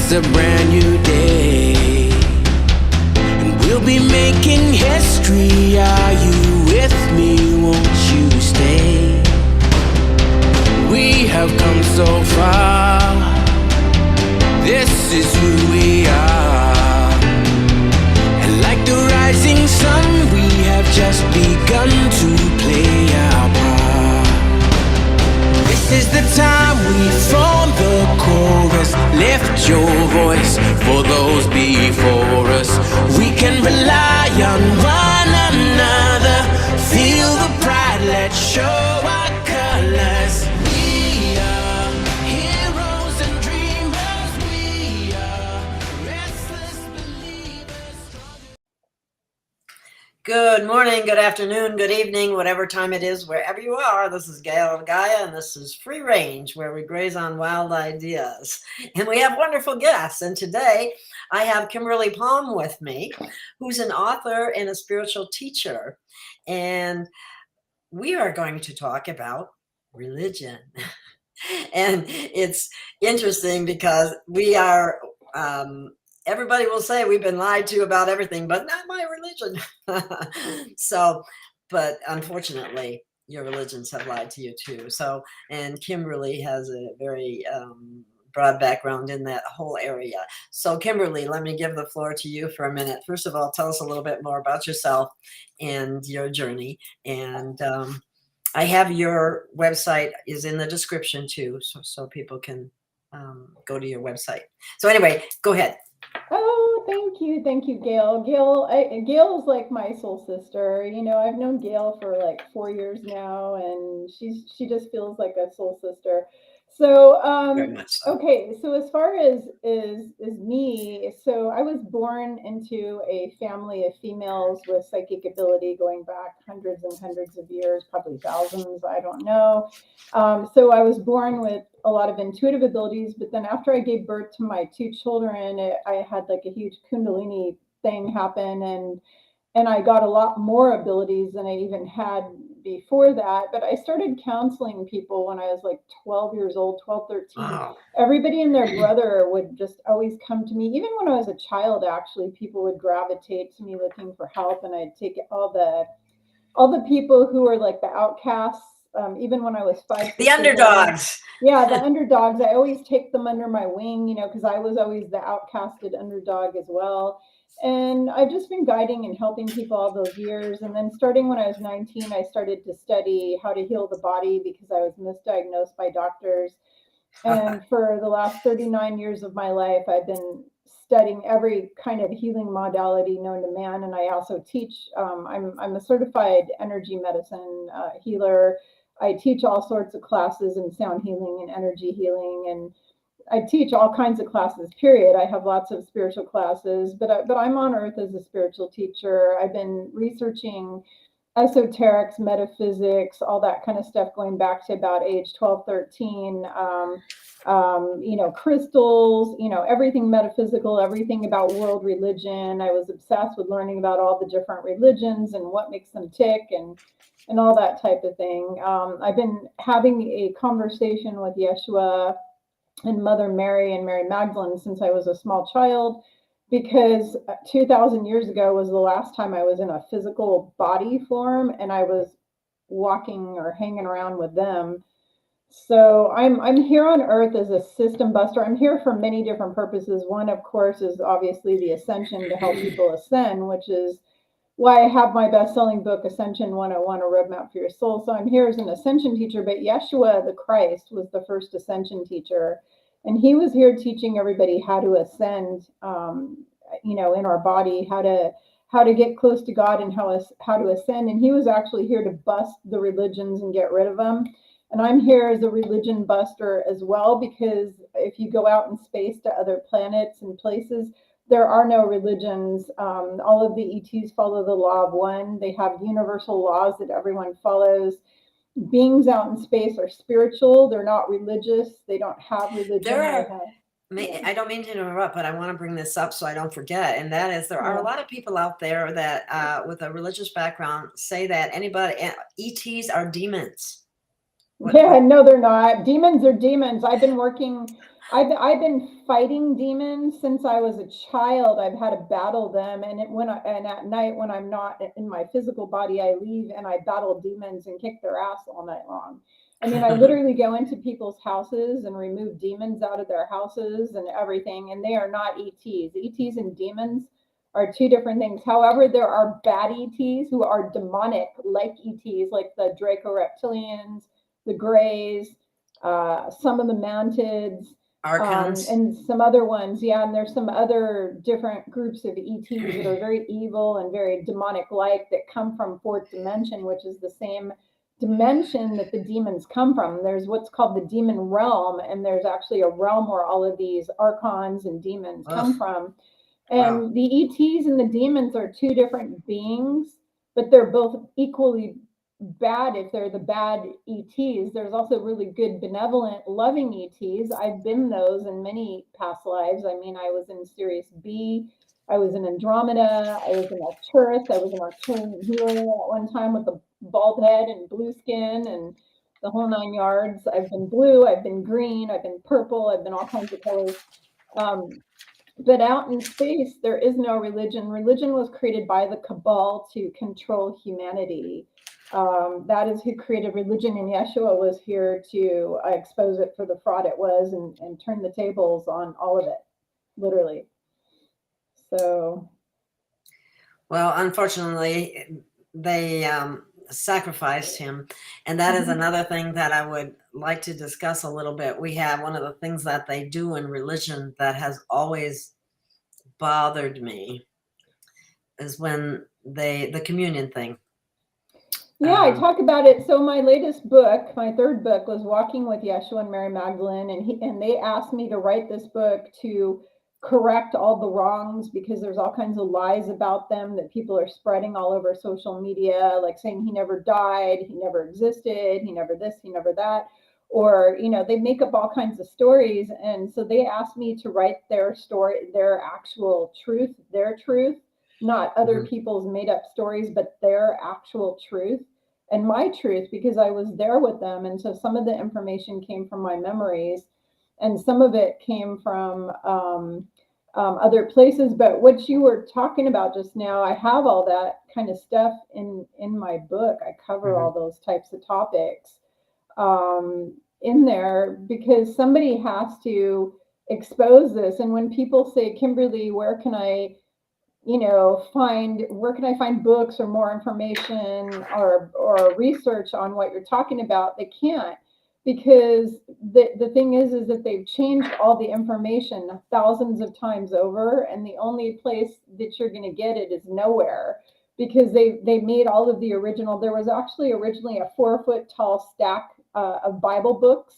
It's a brand new day, and we'll be making history. Are you with me? Won't you stay? We have come so far. This is who we are. And like the rising sun, we have just begun to play our part. This is the time we form the chorus. Lift your voice for those before us. We can rely on one another. Feel the pride, let's show our colors. We are heroes and dreamers. We are restless believers. Good morning, good afternoon, good evening, whatever time it is, wherever you are. This is Gail of Gaia, and this is Free Range, where we graze on wild ideas. And we have wonderful guests. And today I have Kimberly Palm with me, who's an author and a spiritual teacher. And we are going to talk about religion. And it's interesting because we are... everybody will say we've been lied to about everything, but not my religion. So, but unfortunately, your religions have lied to you too. So, and Kimberly has a very broad background in that whole area. So Kimberly, let me give the floor to you for a minute. First of all, tell us a little bit more about yourself and your journey. And I have your website is in the description too, so people can go to your website. So anyway, go ahead. Oh, thank you, Gail. Gail is like my soul sister. You know, I've known Gail for like 4 years now, and she just feels like a soul sister. So, Very much so. okay. So as far as me, so I was born into a family of females with psychic ability going back hundreds and hundreds of years, probably thousands. I don't know. So I was born with a lot of intuitive abilities, but then after I gave birth to my 2 children, I had like a huge Kundalini thing happen, and I got a lot more abilities than I even had before that. But I started counseling people when I was like 12 years old, 12, 13. Wow. Everybody and their brother would just always come to me. Even when I was a child, actually, people would gravitate to me looking for help, and I'd take all the people who were like the outcasts. Even when I was 5, The underdogs. Yeah, the underdogs. I always take them under my wing, you know, because I was always the outcasted underdog as well. And I've just been guiding and helping people all those years. And then starting when I was 19, I started to study how to heal the body because I was misdiagnosed by doctors. And for the last 39 years of my life, I've been studying every kind of healing modality known to man. And I also teach, I'm a certified energy medicine healer. I teach all sorts of classes in sound healing and energy healing, and I teach all kinds of classes, period. I have lots of spiritual classes, but I'm on earth as a spiritual teacher. I've been researching esoterics, metaphysics, all that kind of stuff going back to about age 12, 13. You know, crystals, you know, everything metaphysical, everything about world religion. I was obsessed with learning about all the different religions and what makes them tick and all that type of thing. I've been having a conversation with Yeshua and Mother Mary and Mary Magdalene since I was a small child, because 2,000 years ago was the last time I was in a physical body form, and I was walking or hanging around with them. So I'm here on earth as a system buster. I'm here for many different purposes. One, of course, is obviously the ascension, to help people ascend, which is why I have my best-selling book, Ascension 101, A Roadmap for Your Soul. So I'm here as an ascension teacher, but Yeshua the Christ was the first ascension teacher. And he was here teaching everybody how to ascend, you know, in our body, how to get close to God and how to ascend. And he was actually here to bust the religions and get rid of them. And I'm here as a religion buster as well, because if you go out in space to other planets and places, there are no religions. All of the ETs follow the law of one. They have universal laws that everyone follows. Beings out in space are spiritual. They're not religious. They don't have religion. I don't mean to interrupt, but I want to bring this up so I don't forget. And that is, there are a lot of people out there that with a religious background say that ETs are demons. No, they're not. Demons are demons. I've been working I've been fighting demons since I was a child. I've had to battle them, and and at night when I'm not in my physical body, I leave and I battle demons and kick their ass all night long. I mean, I literally go into people's houses and remove demons out of their houses and everything, and they are not ETs. ETs and demons are two different things. However, there are bad ETs who are demonic, like ETs, like the Draco reptilians, the Greys, some of the Mantids, Archons. and some other ones. Yeah, and there's some other different groups of ETs that are very evil and very demonic-like that come from fourth dimension, which is the same dimension that the demons come from. There's what's called the demon realm, and there's actually a realm where all of these archons and demons come from. And Wow. the ETs and the demons are two different beings, but they're both equally bad if they're the bad ETs. There's also really good, benevolent, loving ETs. I've been those in many past lives. I mean, I was in Sirius B, I was in Andromeda, I was in Arcturus, I was in Arcturian Helio at one time with a bald head and blue skin and the whole 9 yards. I've been blue, I've been green, I've been purple, I've been all kinds of colors. But out in space, there is no religion. Religion was created by the cabal to control humanity. That is who created religion, and Yeshua was here to expose it for the fraud it was and turn the tables on all of it, literally. So, Well, unfortunately, they sacrificed him. And that is another thing that I would like to discuss a little bit. We have one of the things that they do in religion that has always bothered me is when the communion thing. yeah, I talk about it. So my latest book, my third book, was Walking with Yeshua and Mary Magdalene, and they asked me to write this book to correct all the wrongs because there's all kinds of lies about them that people are spreading all over social media, like saying he never died, he never existed, he never this, he never that, or they make up all kinds of stories. And so they asked me to write their story, their actual truth, their truth, not other people's made up stories, but their actual truth and my truth, because I was there with them. And so some of the information came from my memories and some of it came from other places. But what you were talking about just now, I have all that kind of stuff in my book. I cover all those types of topics in there because somebody has to expose this. And when people say, Kimberly, where can I find books or more information or research on what you're talking about? They can't, because the thing is that they've changed all the information thousands of times over, and the only place that you're going to get it is nowhere, because they made all of the original. There was actually originally a 4-foot tall stack of Bible books.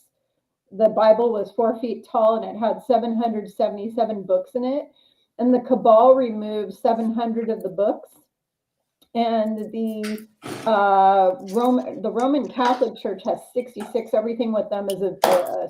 The Bible was 4 feet tall and it had 777 books in it. And the cabal removed 700 of the books, and the Roman Catholic Church has 66. Everything with them is a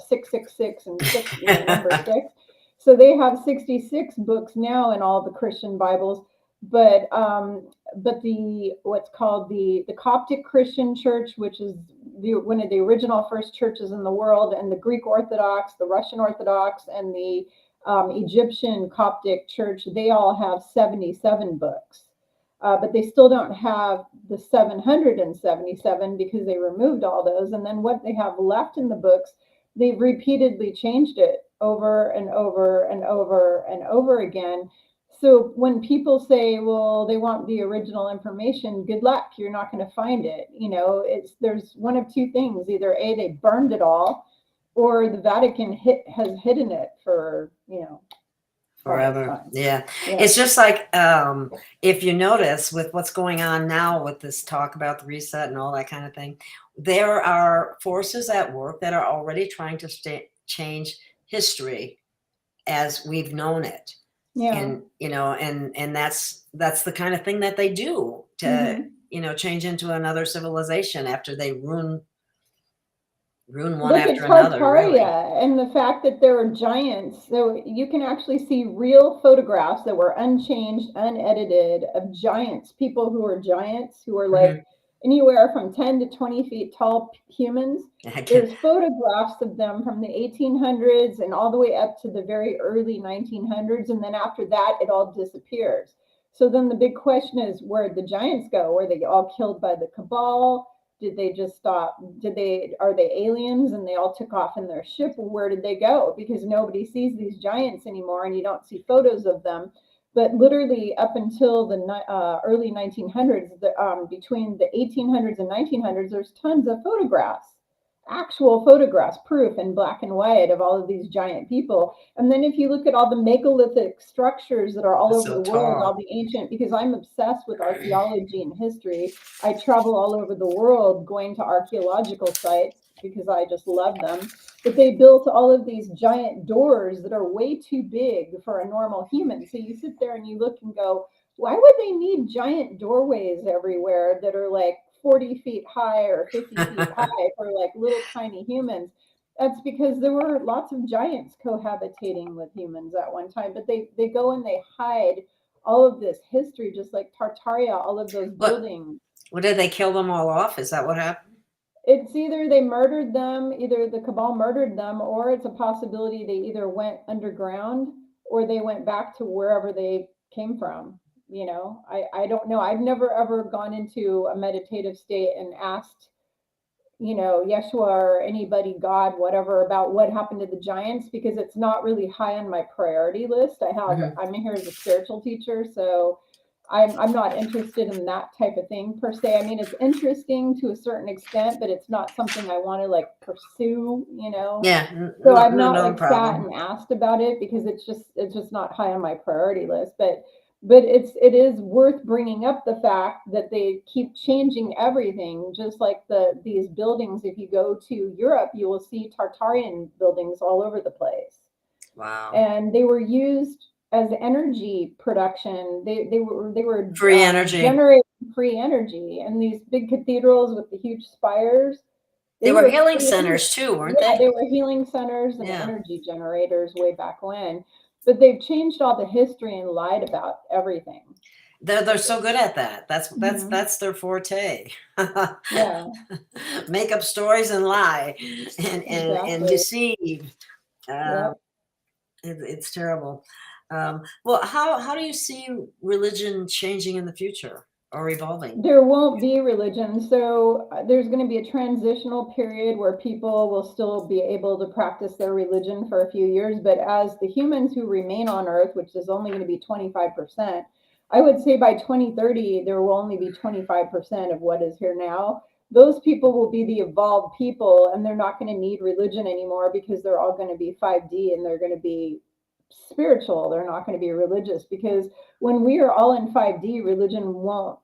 666 and 6, number 6. So they have 66 books now in all the Christian Bibles. But the what's called the Coptic Christian Church, which is one of the original first churches in the world, and the Greek Orthodox, the Russian Orthodox, and the Egyptian Coptic Church, they all have 77 books, but they still don't have the 777 because they removed all those. And then what they have left in the books, they've repeatedly changed it over and over and over and over again. So when people say, well, they want the original information, good luck, you're not going to find it. There's one of two things: either A, they burned it all, or the Vatican has hidden it for, forever. Yeah. It's just like, if you notice with what's going on now with this talk about the reset and all that kind of thing, there are forces at work that are already trying to change history as we've known it. Yeah. And that's the kind of thing that they do to, change into another civilization after they ruin one Look after at another. Tartaria, Really. and the fact that there are giants. So you can actually see real photographs that were unchanged, unedited, of giants, people who are giants, who are like, anywhere from 10 to 20 feet tall humans. There's photographs of them from the 1800s and all the way up to the very early 1900s. And then after that, it all disappears. So then the big question is, where'd the giants go? Were they all killed by the cabal? Did they just stop? Are they aliens and they all took off in their ship? Where did they go? Because nobody sees these giants anymore and you don't see photos of them. But literally up until the early 1900s, between the 1800s and 1900s, there's tons of photographs, actual photographs, proof in black and white of all of these giant people. And then if you look at all the megalithic structures that are all over the world, all the ancient, because I'm obsessed with archaeology and history, I travel all over the world going to archaeological sites because I just love them. But they built all of these giant doors that are way too big for a normal human. So you sit there and you look and go, why would they need giant doorways everywhere that are like 40 feet high or 50 feet high for like little tiny humans? That's because there were lots of giants cohabitating with humans at one time, but they go and they hide all of this history, just like Tartaria, all of those buildings. What, did they kill them all off? Is that what happened? It's either they murdered them, either the cabal murdered them, or it's a possibility they either went underground or they went back to wherever they came from. You know, I don't know. I've never ever gone into a meditative state and asked, you know, Yeshua or anybody, God, whatever, about what happened to the giants, because it's not really high on my priority list. I'm here as a spiritual teacher, so I'm not interested in that type of thing per se. I mean, it's interesting to a certain extent, but it's not something I want to like pursue, you know? Yeah. So I've not sat and asked about it because it's just not high on my priority list. But it is worth bringing up the fact that they keep changing everything, just like these buildings. If you go to Europe, you will see Tartarian buildings all over the place. Wow. And they were used as energy production. They were free energy, generating free energy, and these big cathedrals with the huge spires. They were healing centers too, weren't they? They were healing centers and energy generators way back when. But they've changed all the history and lied about everything. They're so good at that. That's their forte. Yeah. Make up stories and lie and deceive. It's terrible. Well, how do you see religion changing in the future or evolving? There won't be religion. So there's going to be a transitional period where people will still be able to practice their religion for a few years. But as the humans who remain on Earth, which is only going to be 25%, I would say by 2030, there will only be 25% of what is here now. Those people will be the evolved people, and they're not going to need religion anymore because they're all going to be 5D and they're going to be spiritual. They're not going to be religious, because when we are all in 5D, religion won't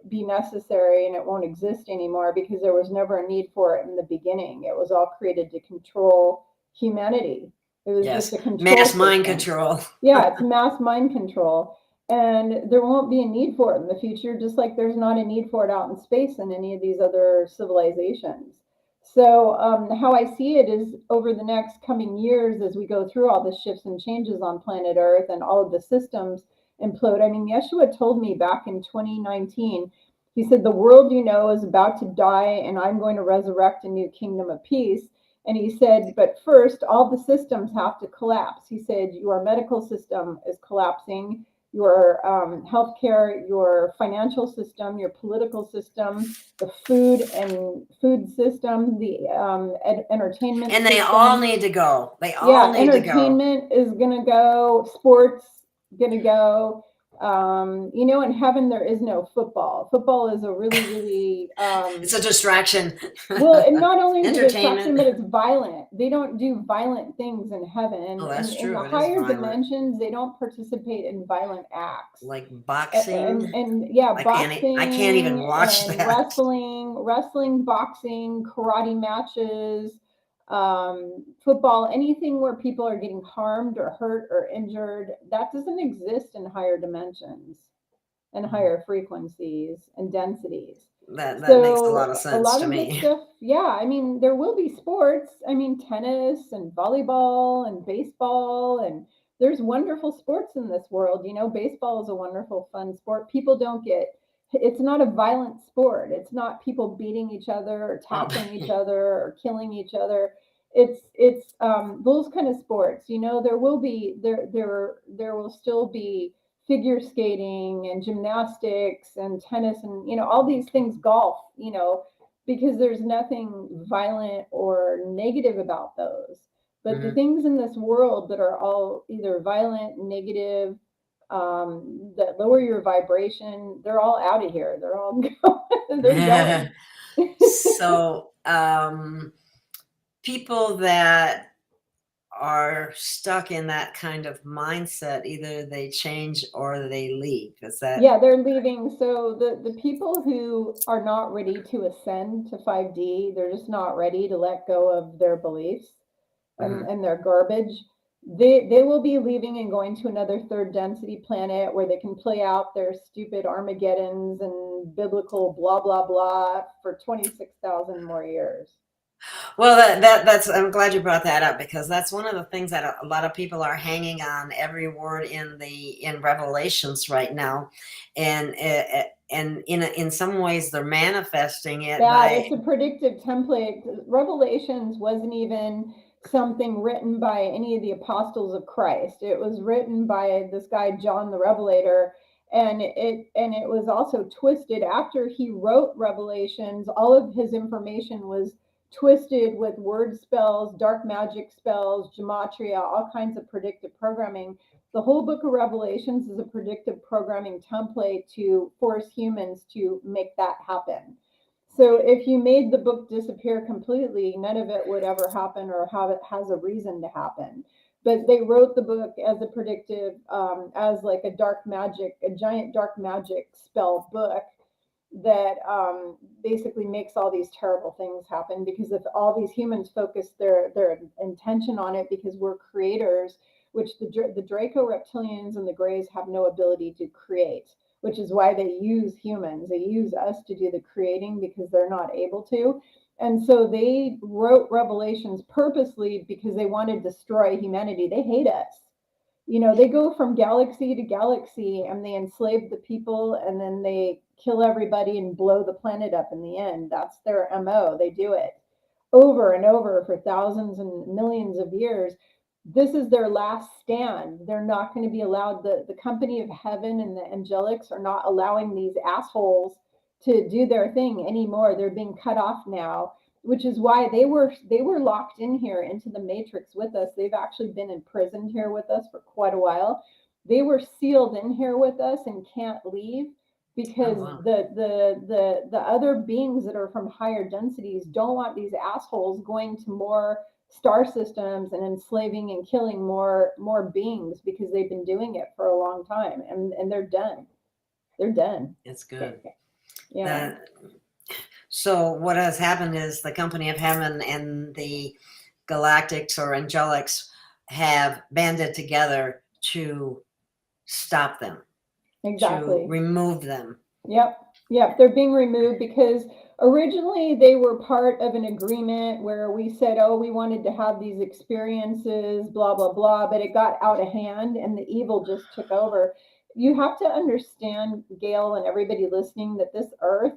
be necessary and it won't exist anymore, because there was never a need for it in the beginning. It was all created to control humanity. It was just a control mass mind control. Yeah, it's mass mind control. And there won't be a need for it in the future, just like there's not a need for it out in space in any of these other civilizations. So how I see it is, over the next coming years, as we go through all the shifts and changes on planet Earth and all of the systems implode. I mean, Yeshua told me back in 2019, he said, the world you know is about to die, and I'm going to resurrect a new kingdom of peace. And he said, but first, all the systems have to collapse. He said, your medical system is collapsing, your healthcare, your financial system, your political system, the food system, the entertainment and they system. all need to go. They all need to go. Entertainment is going to go. Sports going to go. You know, in heaven there is no football. Football is a really it's a distraction. Well, and not only is it a distraction, but it's violent. They don't do violent things in heaven. Oh, that's true. In the higher dimensions, they don't participate in violent acts, like boxing and boxing. I can't even watch that. Wrestling, boxing, karate matches, football, anything where people are getting harmed or hurt or injured, that doesn't exist in higher dimensions and higher frequencies and densities. That makes a lot of sense to me. Stuff, I mean, there will be sports. I mean, tennis and volleyball and baseball, and there's wonderful sports in this world. You know, baseball is a wonderful, fun sport. People don't get it's not a violent sport. It's not people beating each other or tackling each other or killing each other. It's those kind of sports. There will still be figure skating and gymnastics and tennis and all these things, golf, because there's nothing violent or negative about those. But the things in this world that are all either violent, negative, that lower your vibration, they're all out of here. They're all going. They're going. So people that are stuck in that kind of mindset, either they change or they leave. Is that? Yeah, they're leaving. So the people who are not ready to ascend to 5D, they're just not ready to let go of their beliefs and their garbage. They will be leaving and going to another third density planet where they can play out their stupid Armageddons and biblical blah blah blah for 26,000 more years. Well, that's I'm glad you brought that up, because that's one of the things that a lot of people are hanging on every word in Revelations right now, and in some ways they're manifesting it. Yeah, it's a predictive template. Revelations wasn't even something written by any of the apostles of Christ. It was written by this guy John the Revelator, and it was also twisted after he wrote Revelations. All of his information was twisted with word spells, dark magic spells, gematria, all kinds of predictive programming. The whole book of Revelations is a predictive programming template to force humans to make that happen. So if you made the book disappear completely, none of it would ever happen or have it has a reason to happen. But they wrote the book as a predictive, as like a giant dark magic spell book that basically makes all these terrible things happen, because if all these humans focus their intention on it, because we're creators, which the Draco reptilians and the Greys have no ability to create, which is why they use humans. They use us to do the creating because they're not able to. And so they wrote Revelations purposely because they want to destroy humanity. They hate us. They go from galaxy to galaxy and they enslave the people, and then they kill everybody and blow the planet up in the end. That's their MO. They do it over and over for thousands and millions of years. This is their last stand. They're not going to be allowed. The company of heaven and the angelics are not allowing these assholes to do their thing anymore. They're being cut off now, which is why they were locked in here into the matrix with us. They've actually been imprisoned here with us for quite a while. They were sealed in here with us and can't leave because the other beings that are from higher densities don't want these assholes going to more star systems and enslaving and killing more beings, because they've been doing it for a long time, and they're done. They're done. It's good. Yeah. So what has happened is the company of heaven and the galactics or angelics have banded together to stop them. Exactly. To remove them. Yep. They're being removed because originally they were part of an agreement where we said, oh, we wanted to have these experiences, blah, blah, blah, but it got out of hand and the evil just took over. You have to understand, Gail, and everybody listening, that this earth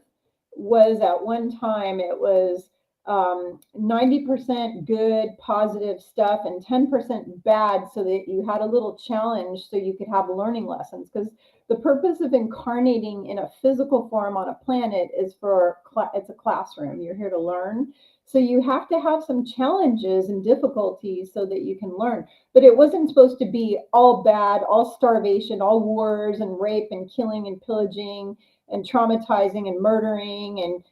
was at one time, it was 90% good, positive stuff and 10% bad, so that you had a little challenge so you could have learning lessons. Because the purpose of incarnating in a physical form on a planet is it's a classroom. You're here to learn. So you have to have some challenges and difficulties so that you can learn. But it wasn't supposed to be all bad, all starvation, all wars and rape and killing and pillaging and traumatizing and murdering and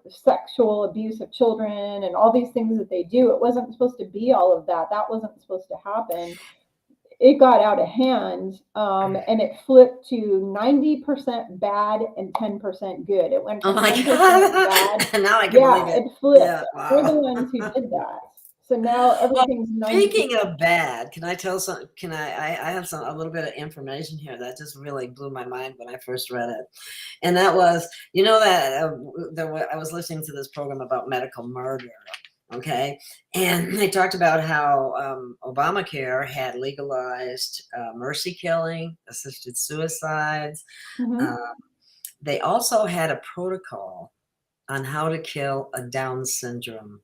sexual abuse of children and all these things that they do. It wasn't supposed to be all of that. That wasn't supposed to happen. It got out of hand, and it flipped to 90% bad and 10% good. It went from 10% bad. Now I can believe it. It flipped. Yeah, wow. We're the ones who did that. So now everything's 90%. Speaking of bad, can I tell some? Can I have a little bit of information here that just really blew my mind when I first read it, and that was, that I was listening to this program about medical murder. Okay, and they talked about how Obamacare had legalized mercy killing, assisted suicides, they also had a protocol on how to kill a Down syndrome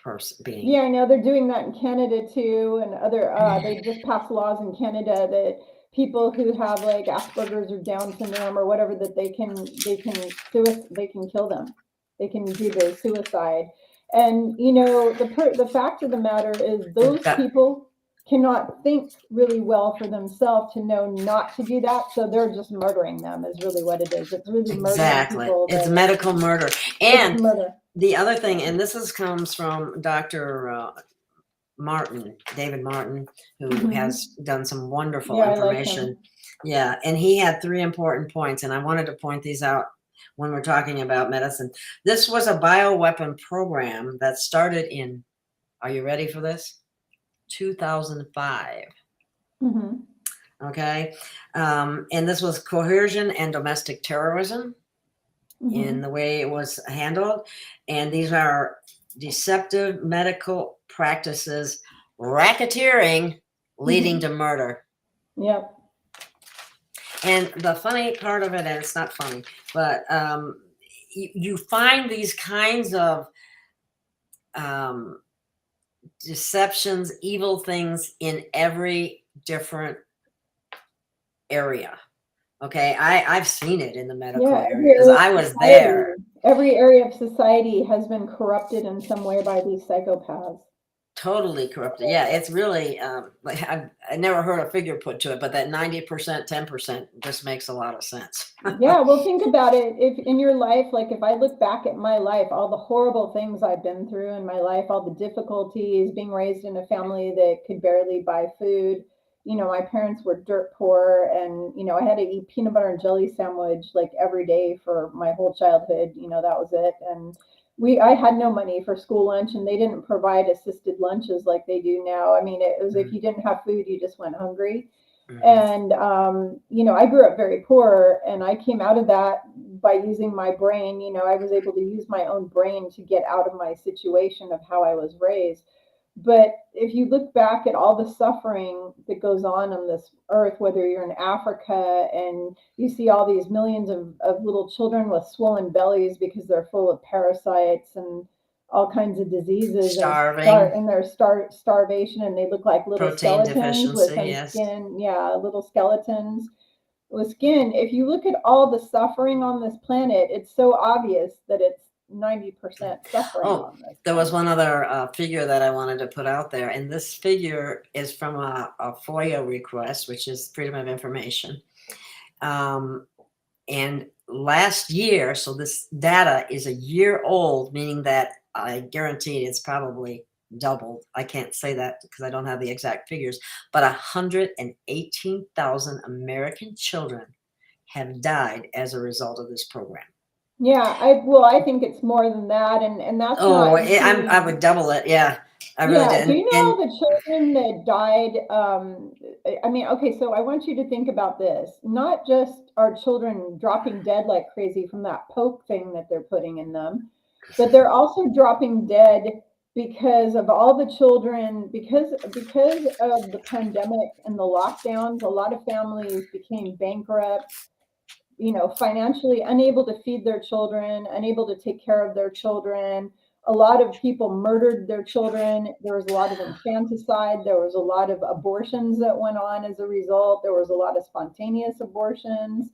person being. Yeah, I know they're doing that in Canada too, and other. They just passed laws in Canada that people who have like Asperger's or Down syndrome or whatever, that they can kill them. They can do the suicide. And you know, the fact of the matter is, those people cannot think really well for themselves to know not to do that, so they're just murdering them. Is really what it is. It's really murdering people. It's medical murder. And it's murder. The other thing, and this comes from Dr. Martin, David Martin, who has done some wonderful information. I like him. Yeah, and he had 3 important points, and I wanted to point these out when we're talking about medicine. This was a bioweapon program that started in, are you ready for this? 2005. Okay. And this was coercion and domestic terrorism in the way it was handled. And these are deceptive medical practices, racketeering leading to murder. Yep. And the funny part of it, and it's not funny, but you find these kinds of deceptions, evil things in every different area. Okay, I've seen it in the medical area because I was there. Every area of society has been corrupted in some way by these psychopaths. Totally corrupted. Yeah, it's really like I never heard a figure put to it, but that 90%, 10% just makes a lot of sense. Yeah, well, think about it. If in your life, like if I look back at my life, all the horrible things I've been through in my life, all the difficulties, being raised in a family that could barely buy food. You know, my parents were dirt poor, and you know, I had to eat peanut butter and jelly sandwich like every day for my whole childhood. You know, that was it. And I had no money for school lunch, and they didn't provide assisted lunches like they do now. I mean, it was if you didn't have food, you just went hungry. And you know, I grew up very poor, and I came out of that by using my brain. You know, I was able to use my own brain to get out of my situation of how I was raised. But if you look back at all the suffering that goes on this earth, whether you're in Africa and you see all these millions of little children with swollen bellies because they're full of parasites and all kinds of diseases, and they're starvation, and they look like little protein skeletons with some skin. Yeah, little skeletons with skin. If you look at all the suffering on this planet, it's so obvious that it's 90% suffering on this. There was one other figure that I wanted to put out there, and this figure is from a FOIA request, which is Freedom of Information. And last year, so this data is a year old, meaning that I guarantee it's probably doubled. I can't say that because I don't have the exact figures, but 118,000 American children have died as a result of this program. Yeah, I think it's more than that, and that's I would double it. Yeah, I really did. Do you know the children that died? I mean, okay, so I want you to think about this. Not just our children dropping dead like crazy from that poke thing that they're putting in them, but they're also dropping dead because of all the children, because of the pandemic and the lockdowns. A lot of families became bankrupt. You know, financially unable to feed their children, unable to take care of their children. A lot of people murdered their children. There was a lot of infanticide. There was a lot of abortions that went on as a result. There was a lot of spontaneous abortions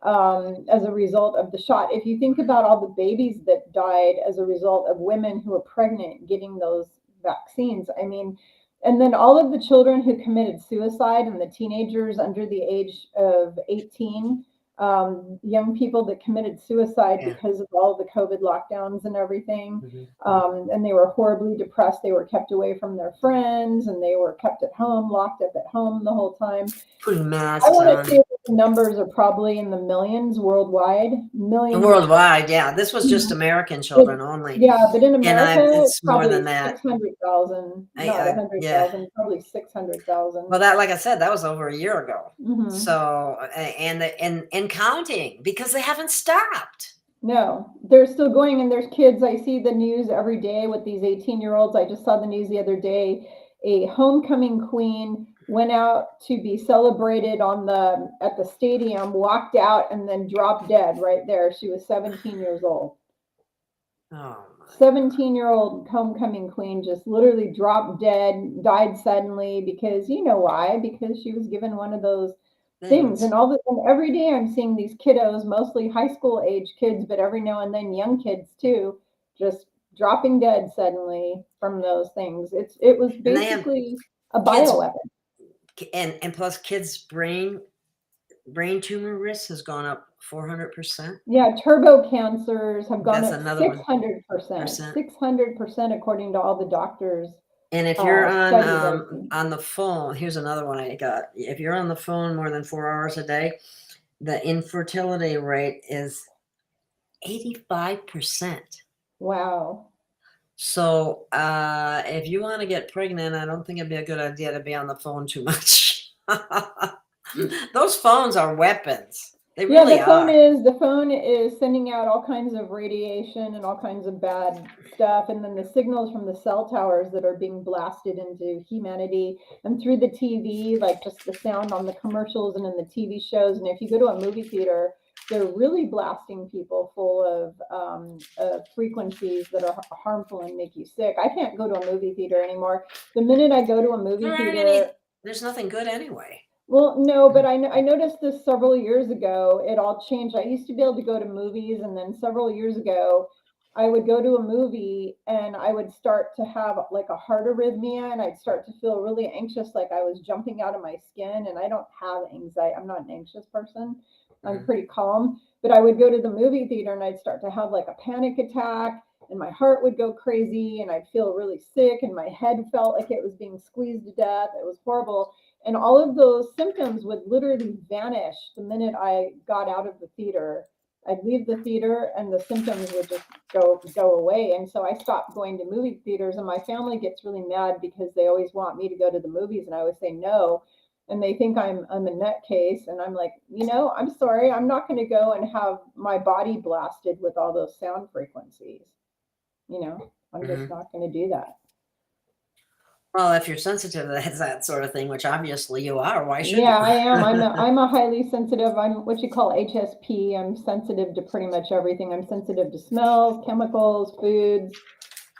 as a result of the shot. If you think about all the babies that died as a result of women who were pregnant getting those vaccines, I mean, and then all of the children who committed suicide and the teenagers under the age of 18, young people that committed suicide because of all the COVID lockdowns and everything. And they were horribly depressed. They were kept away from their friends, and they were kept at home, locked up at home the whole time. Putting masks I want to say the numbers are probably in the millions worldwide. Worldwide, yeah. This was just American children only. Yeah, but in America, it's more than that. 600,000, not 100,000, probably 600,000. Well, that, like I said, that was over a year ago. So, and counting, because they haven't stopped. No, they're still going, and there's kids. I see the news every day with these 18-year-olds. I just saw the news the other day. A homecoming queen went out to be celebrated at the stadium, walked out, and then dropped dead right there. She was 17 years old. Oh, 17-year-old homecoming queen just literally dropped dead, died suddenly because you know why? Because she was given one of those things. And every day I'm seeing these kiddos, mostly high school age kids, but every now and then young kids too, just dropping dead suddenly from those things. It was basically a bioweapon. And plus kids' brain tumor risk has gone up 400%. Yeah, turbo cancers have gone up another 600%. 600% according to all the doctors. And if you're on the phone, here's another one I got. If you're on the phone more than 4 hours a day, the infertility rate is 85%. Wow. So if you want to get pregnant, I don't think it'd be a good idea to be on the phone too much. Those phones are weapons. They really are. The phone is sending out all kinds of radiation and all kinds of bad stuff. And then the signals from the cell towers that are being blasted into humanity and through the TV, like just the sound on the commercials and in the TV shows. And if you go to a movie theater, they're really blasting people full of frequencies that are harmful and make you sick. I can't go to a movie theater anymore. The minute I go to a movie theater, there's nothing good anyway. Well, no, but I noticed this several years ago. It all changed. I used to be able to go to movies, and then several years ago, I would go to a movie and I would start to have like a heart arrhythmia, and I'd start to feel really anxious, like I was jumping out of my skin. And I don't have anxiety. I'm not an anxious person. I'm pretty calm. But I would go to the movie theater and I'd start to have like a panic attack, and my heart would go crazy, and I'd feel really sick, and my head felt like it was being squeezed to death. It was horrible. And all of those symptoms would literally vanish the minute I got out of the theater. I'd leave the theater and the symptoms would just go away. And so I stopped going to movie theaters, and my family gets really mad because they always want me to go to the movies, and I always say no. And they think I'm a nutcase. And I'm like, I'm sorry, I'm not going to go and have my body blasted with all those sound frequencies. I'm just not going to do that. Well, if you're sensitive to that sort of thing, which obviously you are, why should you? Yeah, I am. I'm a highly sensitive. I'm what you call HSP. I'm sensitive to pretty much everything. I'm sensitive to smells, chemicals, foods,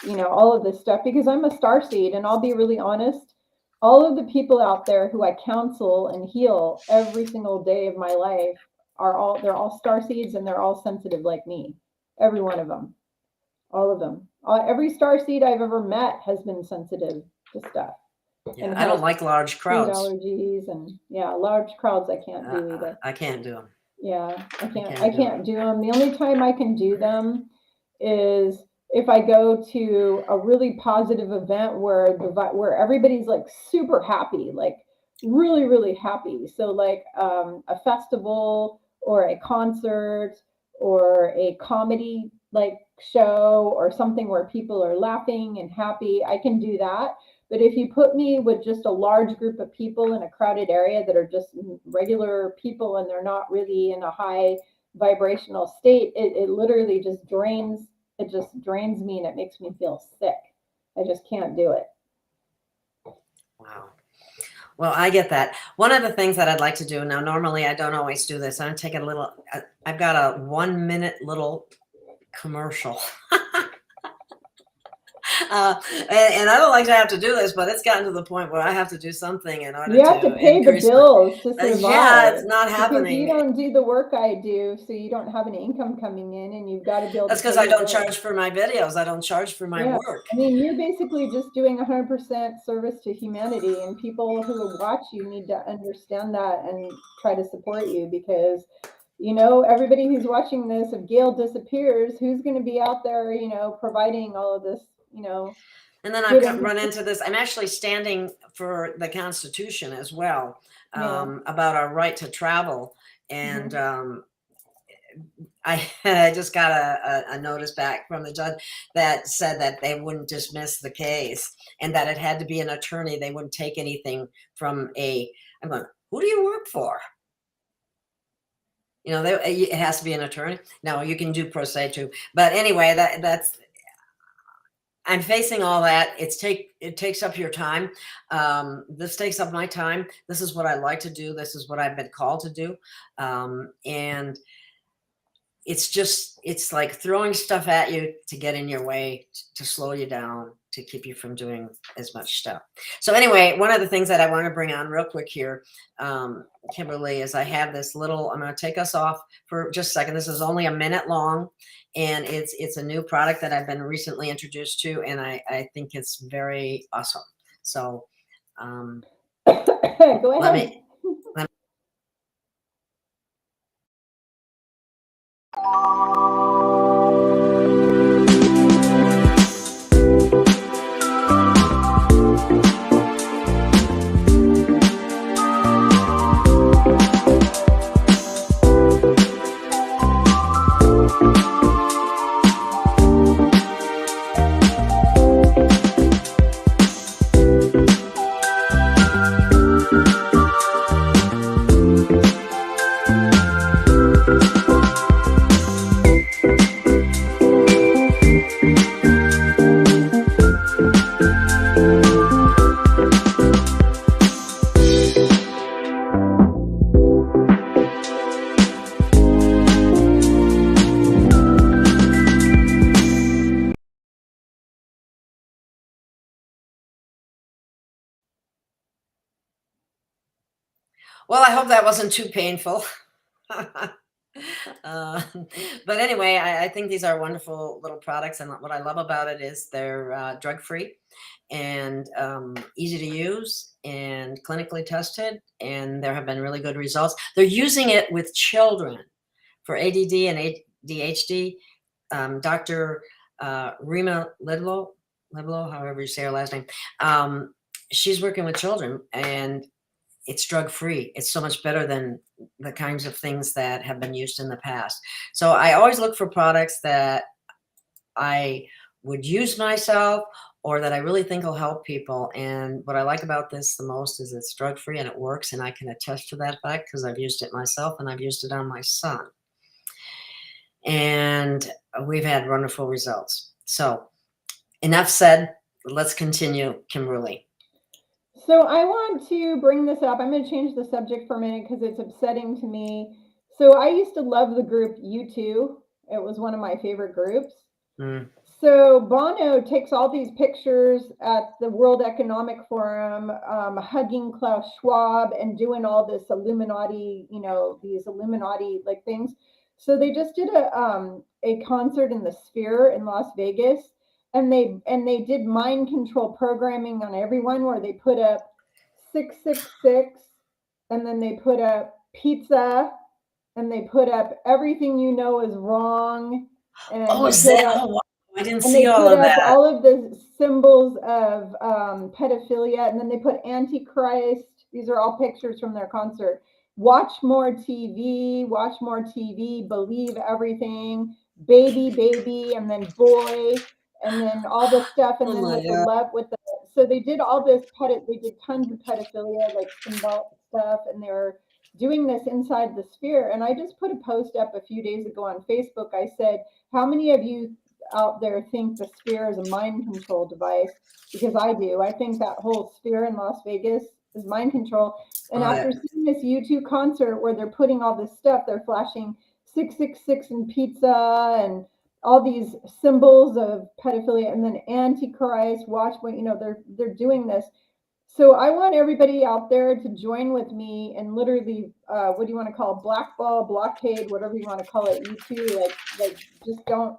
all of this stuff, because I'm a starseed. And I'll be really honest, all of the people out there who I counsel and heal every single day of my life they're all starseeds, and they're all sensitive like me. Every one of them. All of them. Every starseed I've ever met has been sensitive to stuff. Yeah, I don't like large crowds. Allergies and large crowds I can't do either. I can't do them. Yeah, I can't do them. The only time I can do them is if I go to a really positive event where everybody's like super happy, like really, really happy. So like a festival or a concert or a comedy like show or something where people are laughing and happy, I can do that. But if you put me with just a large group of people in a crowded area that are just regular people and they're not really in a high vibrational state, it literally just drains me, and it makes me feel sick. I just can't do it. Wow. Well, I get that. One of the things that I'd like to do now, normally I don't always do this. I'm taking I've got a 1 minute little commercial. And I don't like to have to do this, but it's gotten to the point where I have to do something in order to you have to pay the bills to survive. Yeah, it's not happening. You don't do the work I do, so you don't have any income coming in, and you've got to build. That's because I don't charge for my videos. I don't charge for my work. I mean, you're basically just doing 100% service to humanity, and people who watch you need to understand that and try to support you, because everybody who's watching this, if Gail disappears, who's going to be out there, providing all of this, And then I've run into this. I'm actually standing for the Constitution as well, about our right to travel. And I just got a notice back from the judge that said that they wouldn't dismiss the case, and that it had to be an attorney. They wouldn't take anything from I'm going, who do you work for? It has to be an attorney. No, you can do pro se too. But anyway, that's, I'm facing all that. It takes up your time. This takes up my time. This is what I like to do. This is what I've been called to do. And it's like throwing stuff at you to get in your way, to slow you down, to keep you from doing as much stuff. So anyway, one of the things that I want to bring on real quick here, Kimberly, is I have this little, I'm going to take us off for just a second. This is only a minute long, and it's a new product that I've been recently introduced to, and I think it's very awesome. So go ahead. Well, I hope that wasn't too painful. But anyway, I think these are wonderful little products, and what I love about it is they're drug-free and easy to use and clinically tested, and there have been really good results. They're using it with children for ADD and ADHD. Dr. Rima Lidlow, however you say her last name, she's working with children, and it's drug-free. It's so much better than the kinds of things that have been used in the past. So I always look for products that I would use myself or that I really think will help people. And what I like about this the most is it's drug-free and it works, and I can attest to that fact because I've used it myself and I've used it on my son. And we've had wonderful results. So enough said, let's continue, Kimberly. So I want to bring this up. I'm going to change the subject for a minute because it's upsetting to me. So I used to love the group U2. It was one of my favorite groups. Mm. So Bono takes all these pictures at the World Economic Forum, hugging Klaus Schwab and doing all this Illuminati, these Illuminati like things. So they just did a concert in the Sphere in Las Vegas. And they did mind control programming on everyone, where they put up 666, and then they put up pizza, and they put up everything you know is wrong. And I didn't see all of that. All of the symbols of pedophilia, and then they put Antichrist. These are all pictures from their concert. Watch more TV, believe everything, baby, and then boy. And then all this stuff, and then with the love, so they did all this they did tons of pedophilia, like symbol stuff, and they were doing this inside the Sphere. And I just put a post up a few days ago on Facebook. I said, how many of you out there think the Sphere is a mind control device? Because I do. I think that whole Sphere in Las Vegas is mind control. And after seeing this U2 concert where they're putting all this stuff, they're flashing 666 and pizza and all these symbols of pedophilia, and then Antichrist, watch what, they're doing this. So I want everybody out there to join with me and literally, what do you want to call it? Blackball, blockade, whatever you want to call it, U2, like just don't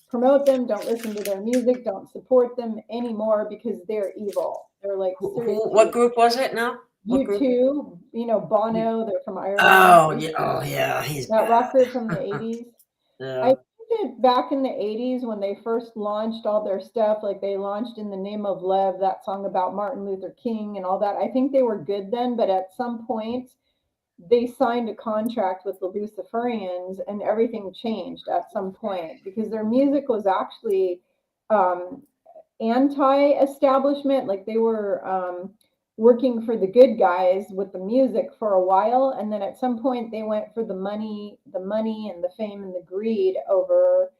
promote them, don't listen to their music, don't support them anymore because they're evil. They're like, what group was it now? U2, Bono, they're from Ireland. Oh yeah, he's that rocker from the 80s. Yeah. Back in the 80s when they first launched all their stuff, like they launched In the Name of Love, that song about Martin Luther King and all that. I think they were good then, but at some point they signed a contract with the Luciferians and everything changed at some point because their music was actually anti-establishment. Like they were working for the good guys with the music for a while, and then at some point they went for the money and the fame and the greed over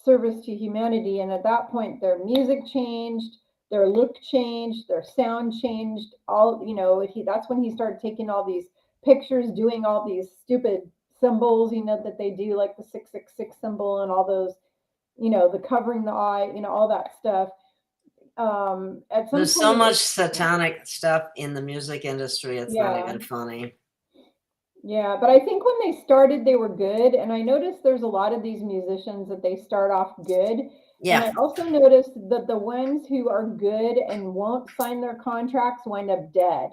service to humanity. And at that point, their music changed, their look changed, their sound changed. All, you know, that's when he started taking all these pictures, doing all these stupid symbols, you know, that they do, like the 666 symbol and all those, you know, the covering the eye, you know, all that stuff. At some There's point, so much satanic stuff in the music industry. It's not even funny. Yeah, but I think when they started, they were good. And I noticed there's a lot of these musicians that they start off good. Yeah. And I also noticed that the ones who are good and won't sign their contracts wind up dead.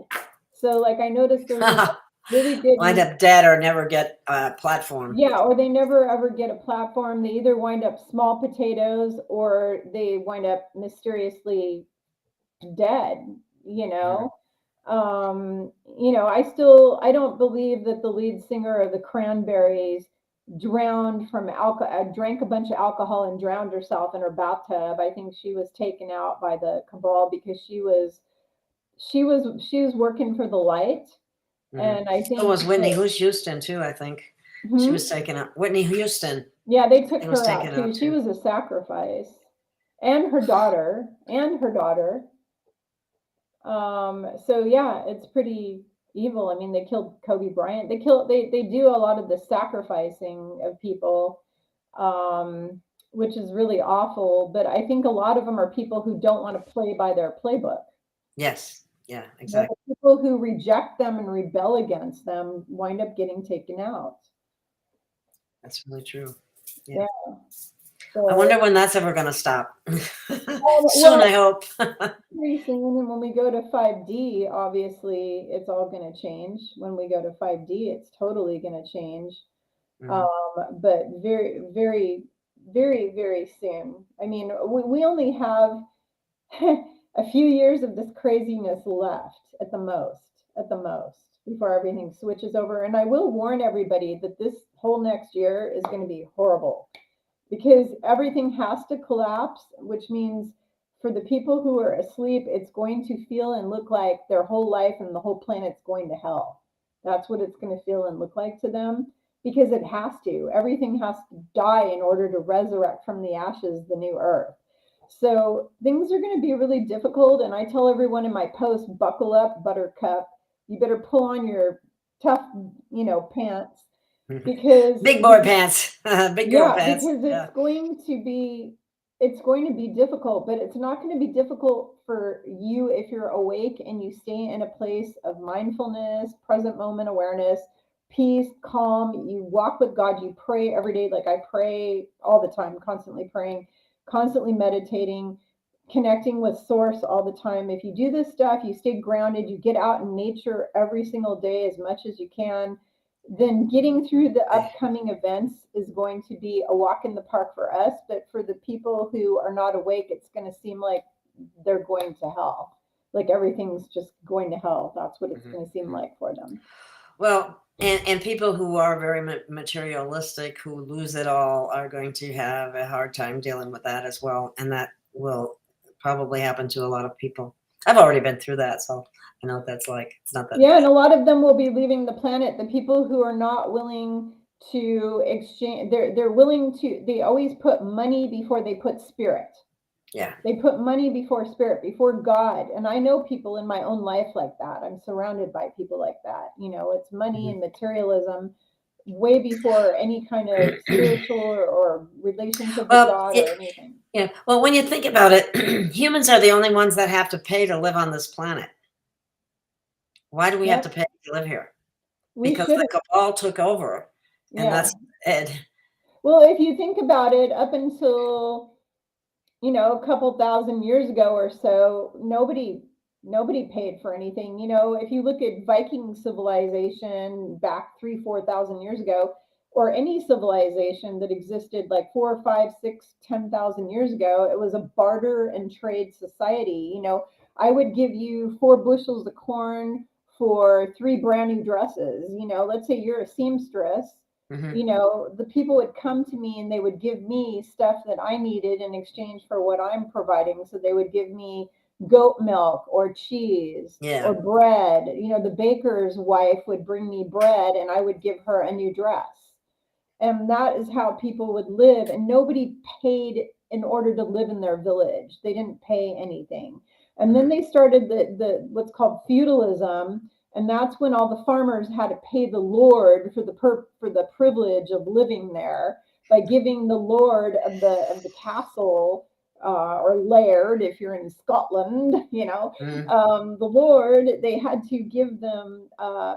So, like, I noticed there's a really good wind up dead or never get a platform. Yeah, or they never ever get a platform. They either wind up small potatoes or they wind up mysteriously dead, you know. You know, I don't believe that the lead singer of the Cranberries drowned from alcohol, drank a bunch of alcohol and drowned herself in her bathtub. I think she was taken out by the cabal because she was working for the light. And I think so was Whitney Houston too, I think. She was taken out. Whitney Houston. Yeah, they took her out too. She was a sacrifice. And her daughter. So yeah, it's pretty evil. I mean, they killed Kobe Bryant. They do a lot of the sacrificing of people, which is really awful. But I think a lot of them are people who don't want to play by their playbook. Yes. Yeah, exactly. The people who reject them and rebel against them wind up getting taken out. That's really true. Yeah. So, I wonder when that's ever going to stop. Soon, I hope. Pretty soon, and when we go to 5D, obviously, it's all going to change. When we go to 5D, it's totally going to change. But very, very, very, very soon. I mean, we only have a few years of this craziness left at the most, before everything switches over. And I will warn everybody that this whole next year is going to be horrible because everything has to collapse, which means for the people who are asleep, it's going to feel and look like their whole life and the whole planet's going to hell. That's what it's going to feel and look like to them because it has to. Everything has to die in order to resurrect from the ashes the new earth. So things are going to be really difficult. And I tell everyone in my post, buckle up, buttercup. You better pull on your tough, you know, pants because big boy pants, big girl pants. Because it's going to be difficult, but it's not going to be difficult for you if you're awake and you stay in a place of mindfulness, present moment awareness, peace, calm. You walk with God. You pray every day. Like I pray all the time, constantly praying, constantly meditating, connecting with source all the time. If you do this stuff, you stay grounded, you get out in nature every single day as much as you can, then getting through the upcoming events is going to be a walk in the park for us. But for the people who are not awake, it's going to seem like they're going to hell. Like everything's just going to hell. That's what it's going to seem like for them. Well, and people who are very materialistic, who lose it all, are going to have a hard time dealing with that as well. And that will probably happen to a lot of people. I've already been through that, so I know what that's like. It's not that bad. And a lot of them will be leaving the planet. The people who are not willing to exchange, they're willing to, they always put money before they put spirit. Yeah. They put money before spirit, before God. And I know people in my own life like that. I'm surrounded by people like that. You know, it's money and materialism way before any kind of spiritual or relationship with God or anything. Yeah. Well, when you think about it, humans are the only ones that have to pay to live on this planet. Why do we have to pay to live here? Because the cabal took over. And that's it. Well, if you think about it, up until, you know, a couple thousand years ago or so, nobody paid for anything. You know, if you look at Viking civilization back 3,000-4,000 years ago, or any civilization that existed like 4, 5, 6, 10,000 years ago, it was a barter and trade society. You know, I would give you 4 bushels of corn for 3 brand new dresses. You know, let's say you're a seamstress. You know, the people would come to me and they would give me stuff that I needed in exchange for what I'm providing. So they would give me goat milk or cheese or bread. You know, the baker's wife would bring me bread and I would give her a new dress. And that is how people would live. And nobody paid in order to live in their village. They didn't pay anything. And then they started the what's called feudalism. And that's when all the farmers had to pay the lord for the privilege of living there by giving the lord of the castle, or laird if you're in Scotland, the lord, they had to give them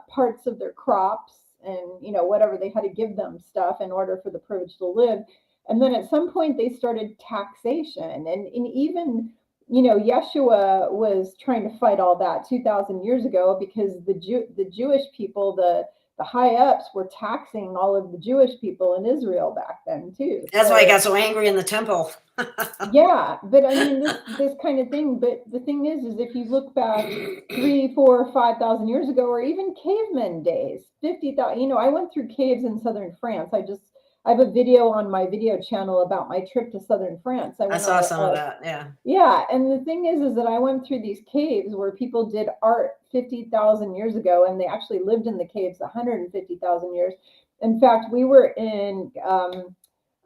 parts of their crops and whatever, they had to give them stuff in order for the privilege to live. And then at some point they started taxation, and even Yeshua was trying to fight all that 2,000 years ago, because the Jewish people, the high ups, were taxing all of the Jewish people in Israel back then too. That's why he got so angry in the temple. Yeah, but I mean this kind of thing. But the thing is if you look back 3, 4, 5,000 years ago, or even caveman days, 50,000. I went through caves in southern France. I have a video on my video channel about my trip to southern France. I saw some of that. Yeah. Yeah, and the thing is that I went through these caves where people did art 50,000 years ago, and they actually lived in the caves 150,000 years. In fact, we were in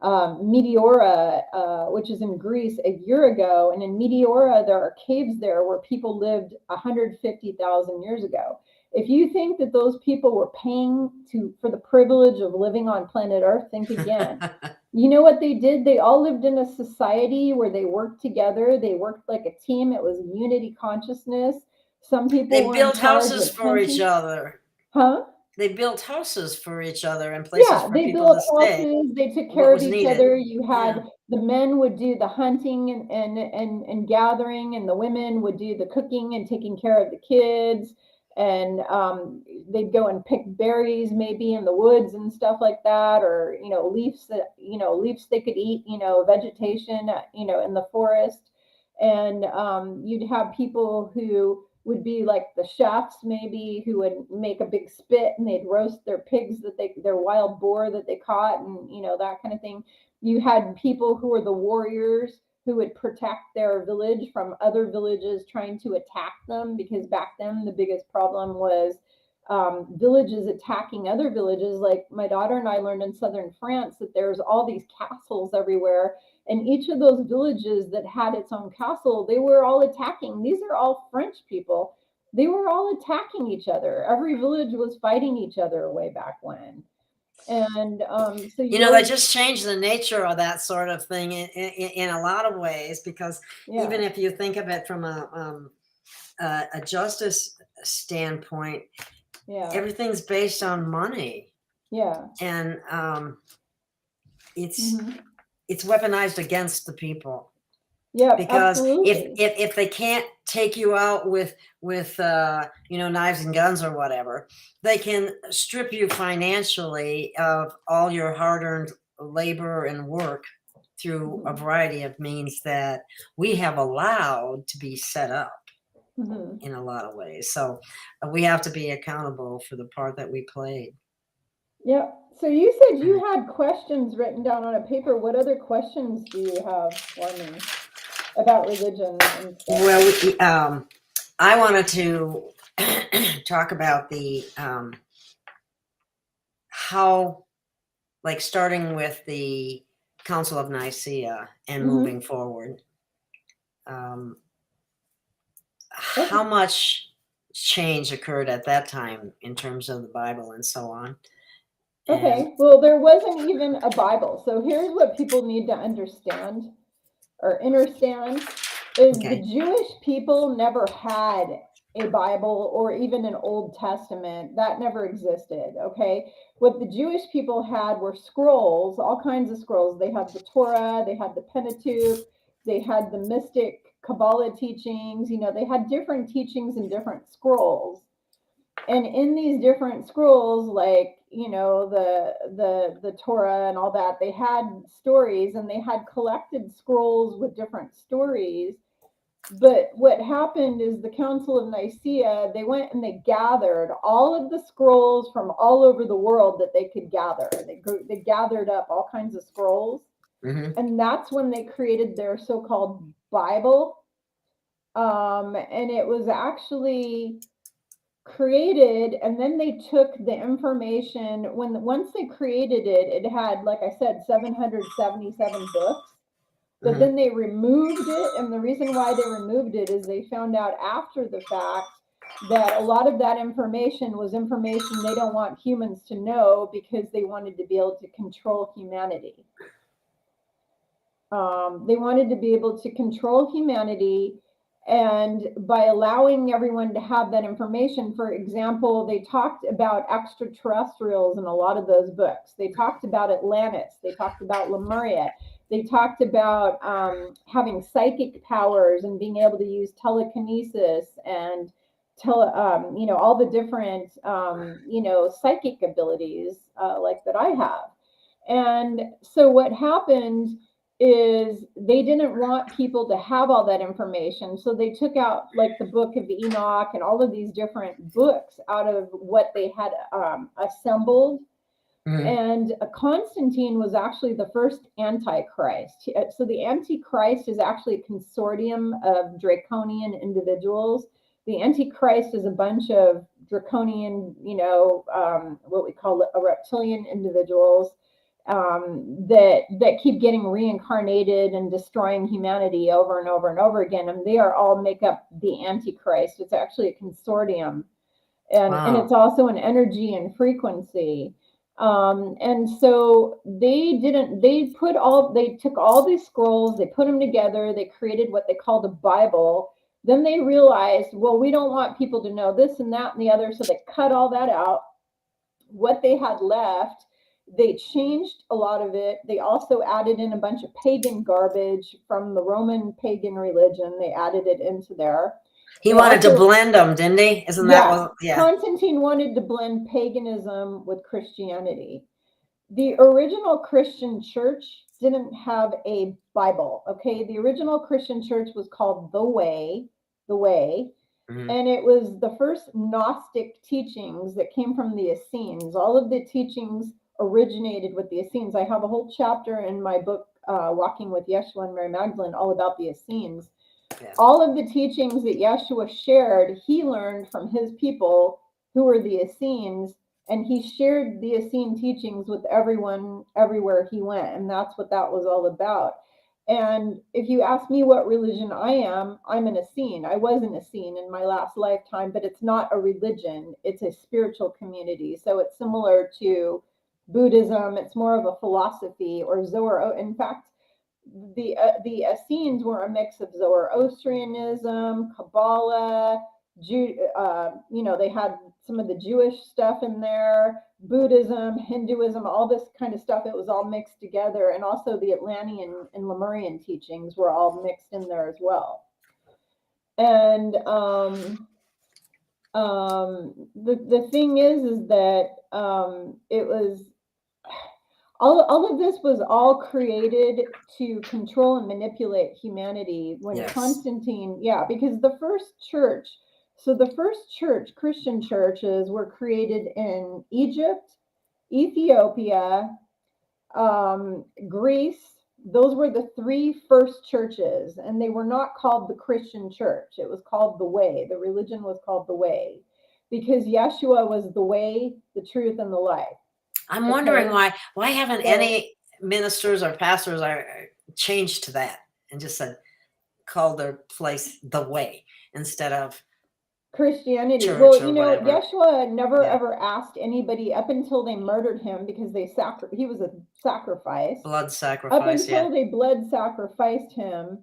Meteora, which is in Greece, a year ago, and in Meteora there are caves there where people lived 150,000 years ago. If you think that those people were paying for the privilege of living on planet Earth, think again. You know what they did? They all lived in a society where they worked together. They worked like a team. It was unity consciousness. Some people built houses for each other. Huh? They built houses for each other and places for people to stay. They built houses. They took care of each other. You had the men would do the hunting and gathering, and the women would do the cooking and taking care of the kids. And they'd go and pick berries maybe in the woods and stuff like that, or leaves they could eat, vegetation in the forest. And you'd have people who would be like the chefs maybe, who would make a big spit and they'd roast their pigs their wild boar that they caught, and that kind of thing. You had people who were the warriors, who would protect their village from other villages trying to attack them, because back then the biggest problem was villages attacking other villages. Like my daughter and I learned in southern France that there's all these castles everywhere, and each of those villages that had its own castle, they were all attacking. These are all French people. They were all attacking each other. Every village was fighting each other way back when. And so they just changed the nature of that sort of thing in a lot of ways, because even if you think of it from a justice standpoint, everything's based on money. And it's weaponized against the people. Because if they can't take you out with knives and guns or whatever, they can strip you financially of all your hard-earned labor and work through a variety of means that we have allowed to be set up in a lot of ways. So we have to be accountable for the part that we played. Yeah. So you said you had questions written down on a paper. What other questions do you have for me about religion and stuff? Well, I wanted to talk about the how, like, starting with the Council of Nicaea and moving forward. How much change occurred at that time in terms of the Bible and so on? Okay, well, there wasn't even a Bible. So here's what people need to understand is the Jewish people never had a Bible or even an Old Testament. That never existed, okay? What the Jewish people had were scrolls, all kinds of scrolls. They had the Torah, they had the Pentateuch, they had the mystic Kabbalah teachings, they had different teachings and different scrolls. And in these different scrolls, like, the Torah and all that, they had stories, and they had collected scrolls with different stories. But what happened is the Council of Nicaea, they went and they gathered all of the scrolls from all over the world that they could gather. They gathered up all kinds of scrolls. And that's when they created their so-called Bible. And it was actually created, and then they took the information. Once they created it, it had, like I said, 777 books. But then they removed it, and the reason why they removed it is they found out after the fact that a lot of that information was information they don't want humans to know, because they wanted to be able to control humanity. They wanted to be able to control humanity, and by allowing everyone to have that information, for example, they talked about extraterrestrials in a lot of those books. They talked about Atlantis. They talked about Lemuria. They talked about having psychic powers and being able to use telekinesis and all the different psychic abilities like that I have. And so what happened is they didn't want people to have all that information. So they took out like the Book of Enoch and all of these different books out of what they had assembled. And Constantine was actually the first Antichrist. So the Antichrist is actually a consortium of draconian individuals. The Antichrist is a bunch of draconian, what we call reptilian individuals that keep getting reincarnated and destroying humanity over and over and over again. And they are all make up the Antichrist. It's actually a consortium. And it's also an energy and frequency. And so they took all these scrolls, they put them together, they created what they called a Bible. Then they realized, well, we don't want people to know this and that and the other. So they cut all that out. What they had left, they changed a lot of it. They also added in a bunch of pagan garbage from the Roman pagan religion. They added it into there. He wanted to blend them, didn't he? Isn't that what? Yeah. Constantine wanted to blend paganism with Christianity. The original Christian church didn't have a Bible. Okay, the original Christian church was called the Way, and it was the first Gnostic teachings that came from the Essenes. All of the teachings originated with the Essenes. I have a whole chapter in my book, Walking with Yeshua and Mary Magdalene, all about the Essenes. Yeah. All of the teachings that Yeshua shared, he learned from his people who were the Essenes, and he shared the Essene teachings with everyone everywhere he went, and that's what that was all about. And if you ask me what religion I am, I'm an Essene. I was an Essene in my last lifetime, but it's not a religion. It's a spiritual community. So it's similar to Buddhism. It's more of a philosophy, or Zoroaster. In fact, the Essenes were a mix of Zoroastrianism, Kabbalah, they had some of the Jewish stuff in there, Buddhism, Hinduism, all this kind of stuff. It was all mixed together. And also the Atlantean and Lemurian teachings were all mixed in there as well. And the thing is that it was all of this was all created to control and manipulate humanity when Constantine, because the first church, Christian churches were created in Egypt, Ethiopia, Greece. Those were the three first churches, and they were not called the Christian church. It was called the Way. The religion was called the Way, because Yeshua was the way, the truth, and the life. I'm wondering why haven't any ministers or pastors changed to that and just said, call their place the Way instead of Christianity. Well, Yeshua never ever asked anybody up until they murdered him, because he was a sacrifice. Blood sacrifice. Up until they blood sacrificed him,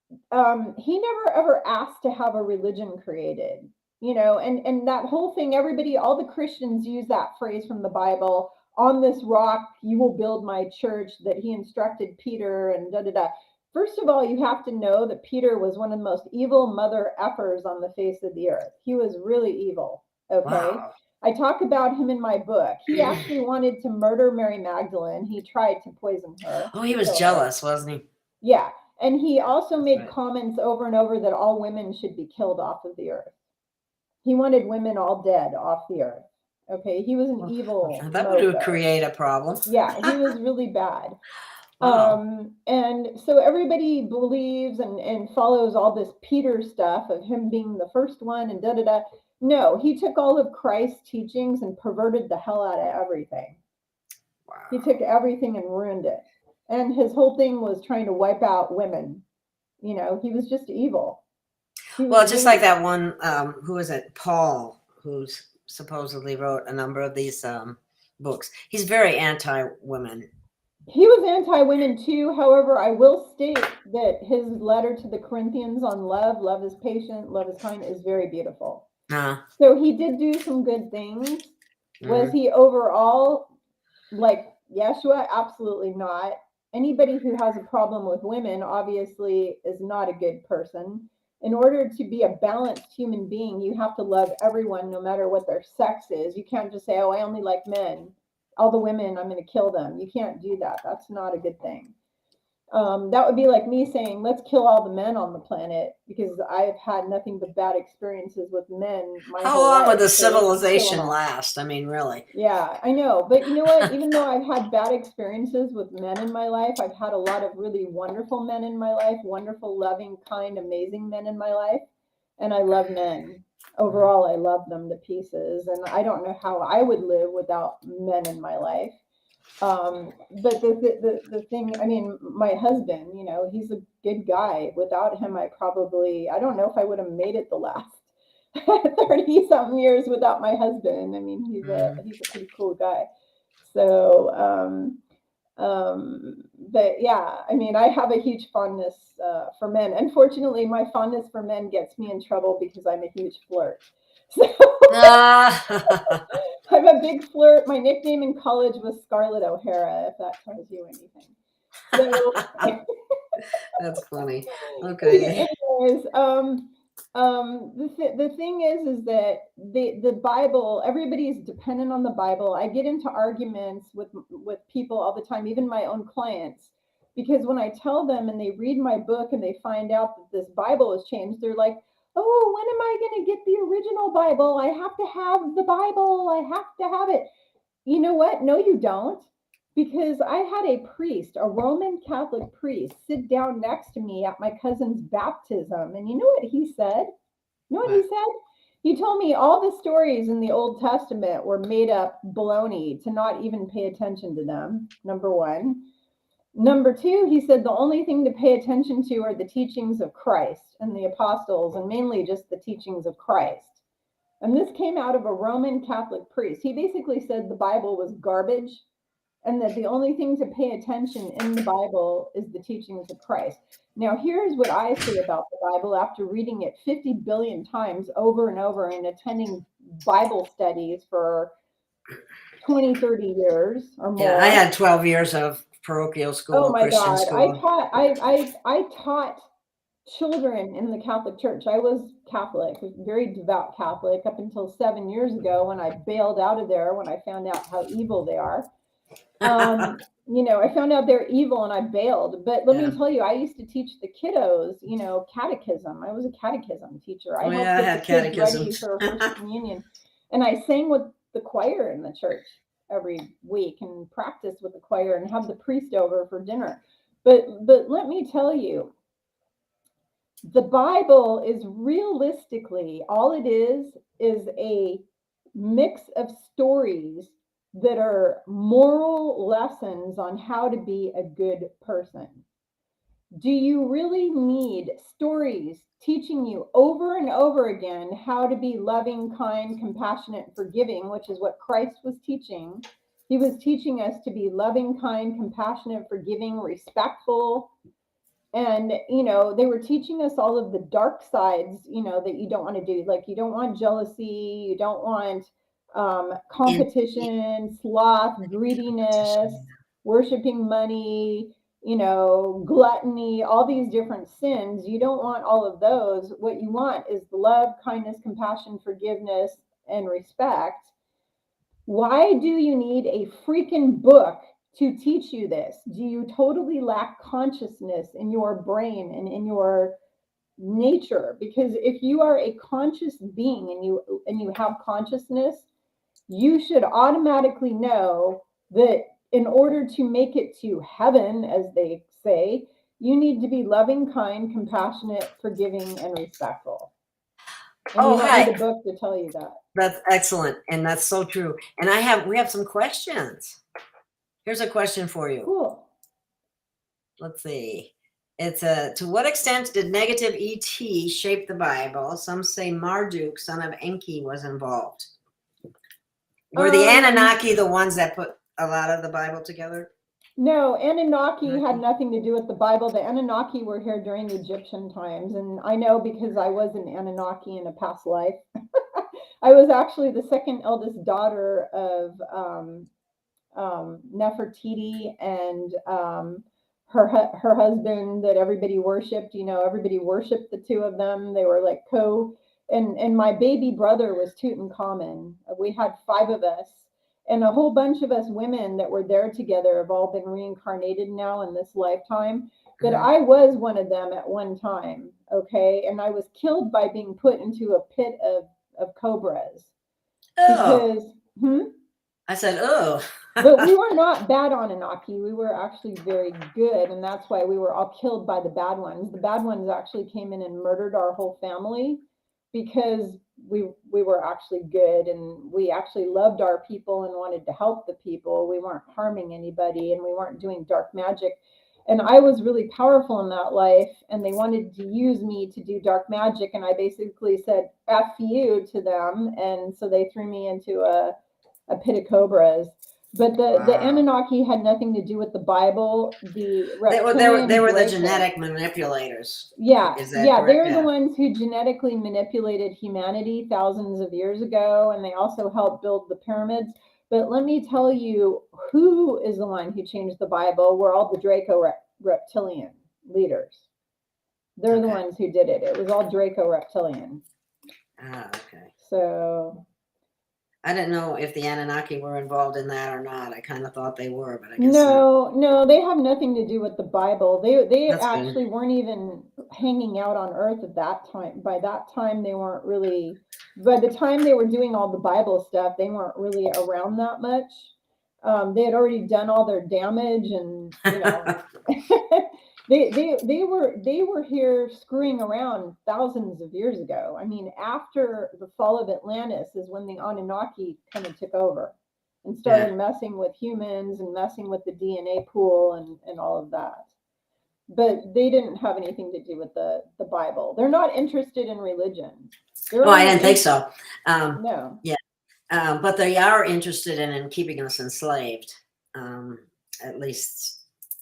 he never ever asked to have a religion created. And that whole thing, all the Christians use that phrase from the Bible, on this rock you will build my church, that he instructed Peter and da-da-da. First of all, you have to know that Peter was one of the most evil mother effers on the face of the earth. He was really evil. Okay. Wow. I talk about him in my book. He actually wanted to murder Mary Magdalene. He tried to poison her. Oh, he was jealous, wasn't he? Yeah. And he also made comments over and over that all women should be killed off of the earth. He wanted women all dead off the earth. Okay. He was an evil. That would create a problem. Yeah. He was really bad. Wow. And so everybody believes and follows all this Peter stuff of him being the first one and da-da-da. No, he took all of Christ's teachings and perverted the hell out of everything. Wow. He took everything and ruined it. And his whole thing was trying to wipe out women. You know, he was just evil. Well, just like that one, who is it? Paul, who's supposedly wrote a number of these books. He's very anti-women. He was anti-women too. However, I will state that his letter to the Corinthians on love is patient, love is kind, is very beautiful. So he did do some good things. Was he overall like Yeshua? Absolutely not. Anybody who has a problem with women obviously is not a good person. In order to be a balanced human being, you have to love everyone no matter what their sex is. You can't just say, oh, I only like men. All the women, I'm going to kill them. You can't do that. That's not a good thing. That would be like me saying, let's kill all the men on the planet, because I've had nothing but bad experiences with men. How long would the civilization last? I mean, really? Yeah, I know. But you know what? Even though I've had bad experiences with men in my life, I've had a lot of really wonderful men in my life, wonderful, loving, kind, amazing men in my life. And I love men. Overall, I love them to pieces. And I don't know how I would live without men in my life. But the thing, I mean, my husband, you know, he's a good guy. Without him, I don't know if I would have made it the last 30 something years without my husband. I mean, he's a pretty cool guy. So, but yeah, I mean, I have a huge fondness for men. Unfortunately, my fondness for men gets me in trouble because I'm a huge flirt. So I'm a big flirt. My nickname in college was Scarlett O'Hara, if that tells you anything. So that's funny. Okay. Anyways, the thing is that the Bible, everybody's dependent on the Bible. I get into arguments with people all the time, even my own clients, because when I tell them and they read my book and they find out that this Bible has changed, they're like, oh, when am I going to get the original Bible? I have to have the Bible. I have to have it. You know what? No, you don't. Because I had a priest, a Roman Catholic priest, sit down next to me at my cousin's baptism. And you know what he said? You know what he said? He told me all the stories in the Old Testament were made up baloney, to not even pay attention to them, number one. Number two, he said the only thing to pay attention to are the teachings of Christ and the apostles, and mainly just the teachings of Christ. And this came out of a Roman Catholic priest. He basically said the Bible was garbage, and that the only thing to pay attention in the Bible is the teachings of Christ. Now, here's what I say about the Bible after reading it 50 billion times over and over and attending Bible studies for 20, 30 years or more. Yeah, I had 12 years of parochial school. Oh my Christian God. school. I taught children in the Catholic Church. I was Catholic, very devout Catholic, up until 7 years ago when I bailed out of there when I found out how evil they are. You know, I found out they're evil and I bailed. But let me tell you, I used to teach the kiddos, you know, catechism. I was a catechism teacher. I helped get the kids ready for First Communion. And I sang with the choir in the church every week and practice with the choir and have the priest over for dinner. But let me tell you, the Bible is realistically, all it is a mix of stories that are moral lessons on how to be a good person. Do you really need stories teaching you over and over again how to be loving, kind, compassionate, forgiving, which is what Christ was teaching? He was teaching us to be loving, kind, compassionate, forgiving, respectful. And, you know, they were teaching us all of the dark sides, you know, that you don't want to do. Like, you don't want jealousy, you don't want competition, sloth, greediness, worshiping money, you know, gluttony, all these different sins. You don't want all of those. What you want is the love, kindness, compassion, forgiveness, and respect. Why do you need a freaking book to teach you this? Do you totally lack consciousness in your brain and in your nature? Because if you are a conscious being and you have consciousness, you should automatically know that in order to make it to heaven, as they say, you need to be loving, kind, compassionate, forgiving, and respectful. And Oh, you don't hi. need a book to tell you that. That's excellent. And that's so true. And we have some questions. Here's a question for you. Cool. Let's see. It's to what extent did negative ET shape the Bible? Some say Marduk, son of Enki, was involved. Were the Anunnaki the ones that put a lot of the Bible together? No, Anunnaki had nothing to do with the Bible. The Anunnaki were here during the Egyptian times. And I know because I was an Anunnaki in a past life. I was actually the second eldest daughter of Nefertiti and her husband that everybody worshipped. You know, everybody worshipped the two of them. They were like and my baby brother was Tutankhamun. We had 5 of us. And a whole bunch of us women that were there together have all been reincarnated now in this lifetime. But I was one of them at one time, okay? And I was killed by being put into a pit of cobras. Oh. Because, I said, oh. But we were not bad Anunnaki. We were actually very good. And that's why we were all killed by the bad ones. The bad ones actually came in and murdered our whole family because we were actually good and we actually loved our people and wanted to help the people. We weren't harming anybody and we weren't doing dark magic. And I was really powerful in that life and they wanted to use me to do dark magic. And I basically said, F you to them. And so they threw me into a pit of cobras. But the Anunnaki had nothing to do with the Bible. They were the genetic manipulators. Yeah, Is that yeah, correct? they're the ones who genetically manipulated humanity thousands of years ago, and they also helped build the pyramids. But let me tell you, who is the one who changed the Bible? Were all the Draco reptilian leaders. They're the ones who did it. It was all Draco reptilian. Okay. So I didn't know if the Anunnaki were involved in that or not. I kind of thought they were, but I guess no, they have nothing to do with the Bible. They That's actually weren't even hanging out on Earth at that time. By that time, they weren't really. By the time they were doing all the Bible stuff, they weren't really around that much. They had already done all their damage, and you know, they were here screwing around thousands of years ago. I mean, after the fall of Atlantis is when the Anunnaki kind of took over and started messing with humans and messing with the DNA pool and all of that. But they didn't have anything to do with the Bible. They're not interested in religion. I didn't think so. No. Yeah. But they are interested in keeping us enslaved. At least,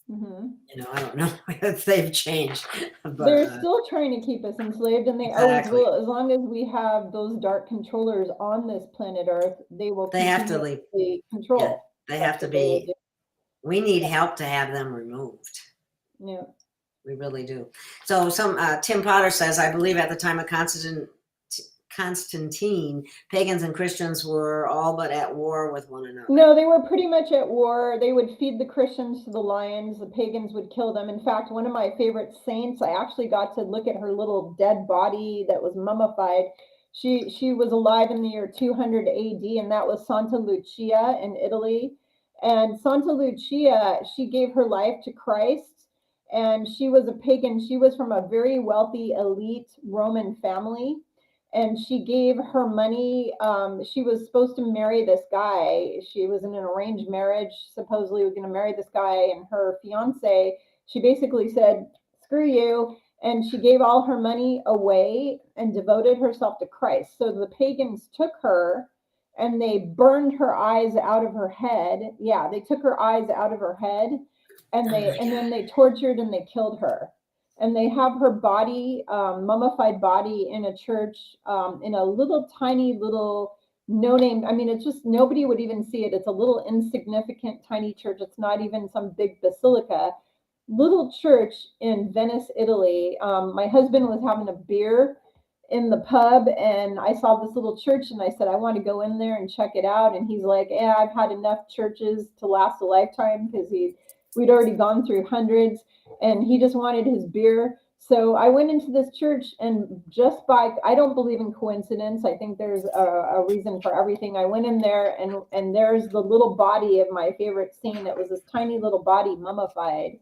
you know, I don't know if they've changed. But, they're still trying to keep us enslaved, and they always will. As long as we have those dark controllers on this planet Earth, they will. They have to control. Yeah, they have to be. We need help to have them removed. Yeah, we really do. So Tim Potter says, I believe at the time of Constantine, pagans and Christians were all but at war with one another. No, they were pretty much at war. They would feed the Christians to the lions. The pagans would kill them. In fact, one of my favorite saints, I actually got to look at her little dead body that was mummified. She was alive in the year 200 AD, and that was Santa Lucia in Italy. And Santa Lucia, she gave her life to Christ, and she was a pagan. She was from a very wealthy, elite Roman family. And she gave her money. She was supposed to marry this guy. She was in an arranged marriage, supposedly was going to marry this guy, and her fiance, she basically said, screw you. And she gave all her money away and devoted herself to Christ. So the pagans took her and they burned her eyes out of her head. Yeah, they took her eyes out of her head and then they tortured and they killed her. And they have her body, mummified body, in a church, in a little tiny little no-name. I mean, it's just nobody would even see it. It's a little insignificant tiny church. It's not even some big basilica. Little church in Venice, Italy. My husband was having a beer in the pub, and I saw this little church, and I said, I want to go in there and check it out. And he's like, yeah, I've had enough churches to last a lifetime, because we'd already gone through hundreds. And he just wanted his beer. So I went into this church, and I don't believe in coincidence. I think there's a reason for everything. I went in there, and there's the little body of my favorite scene. It was this tiny little body mummified,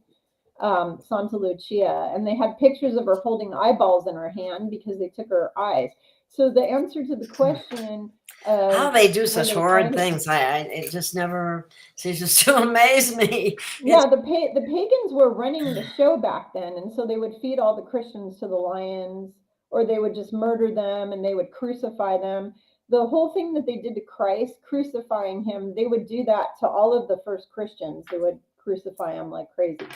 Santa Lucia. And they had pictures of her holding eyeballs in her hand because they took her eyes. So the answer to the question of How they do when such they horrid find it- things, it just never ceases to amaze me. Yeah, the pagans were running the show back then, and so they would feed all the Christians to the lions, or they would just murder them and they would crucify them. The whole thing that they did to Christ, crucifying him, they would do that to all of the first Christians. They would crucify him like crazy.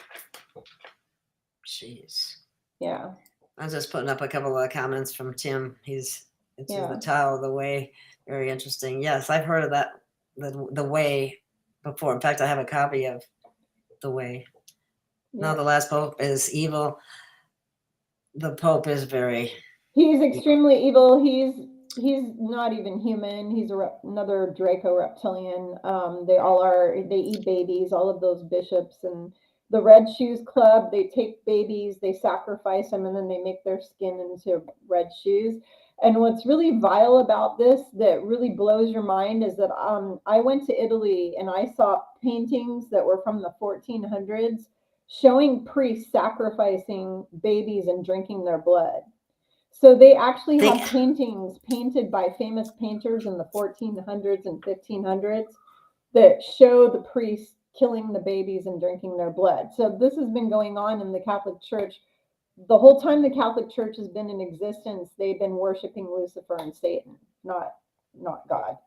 Jeez. Yeah. I was just putting up a couple of comments from Tim. He's into Yeah. the Tao of the Way. Very interesting. Yes, I've heard of that, the Way before. In fact, I have a copy of the Way. No, Yeah. the last pope is evil. The Pope is very. He's extremely evil. He's not even human. He's another Draco reptilian. They all are. They eat babies. All of those bishops and the Red Shoes Club. They take babies, they sacrifice them, and then they make their skin into red shoes. And what's really vile about this, that really blows your mind, is that I went to Italy and I saw paintings that were from the 1400s showing priests sacrificing babies and drinking their blood. So they actually have paintings painted by famous painters in the 1400s and 1500s that show the priests killing the babies and drinking their blood. So this has been going on in the Catholic Church. The whole time the Catholic Church has been in existence, they've been worshiping Lucifer and Satan, not God.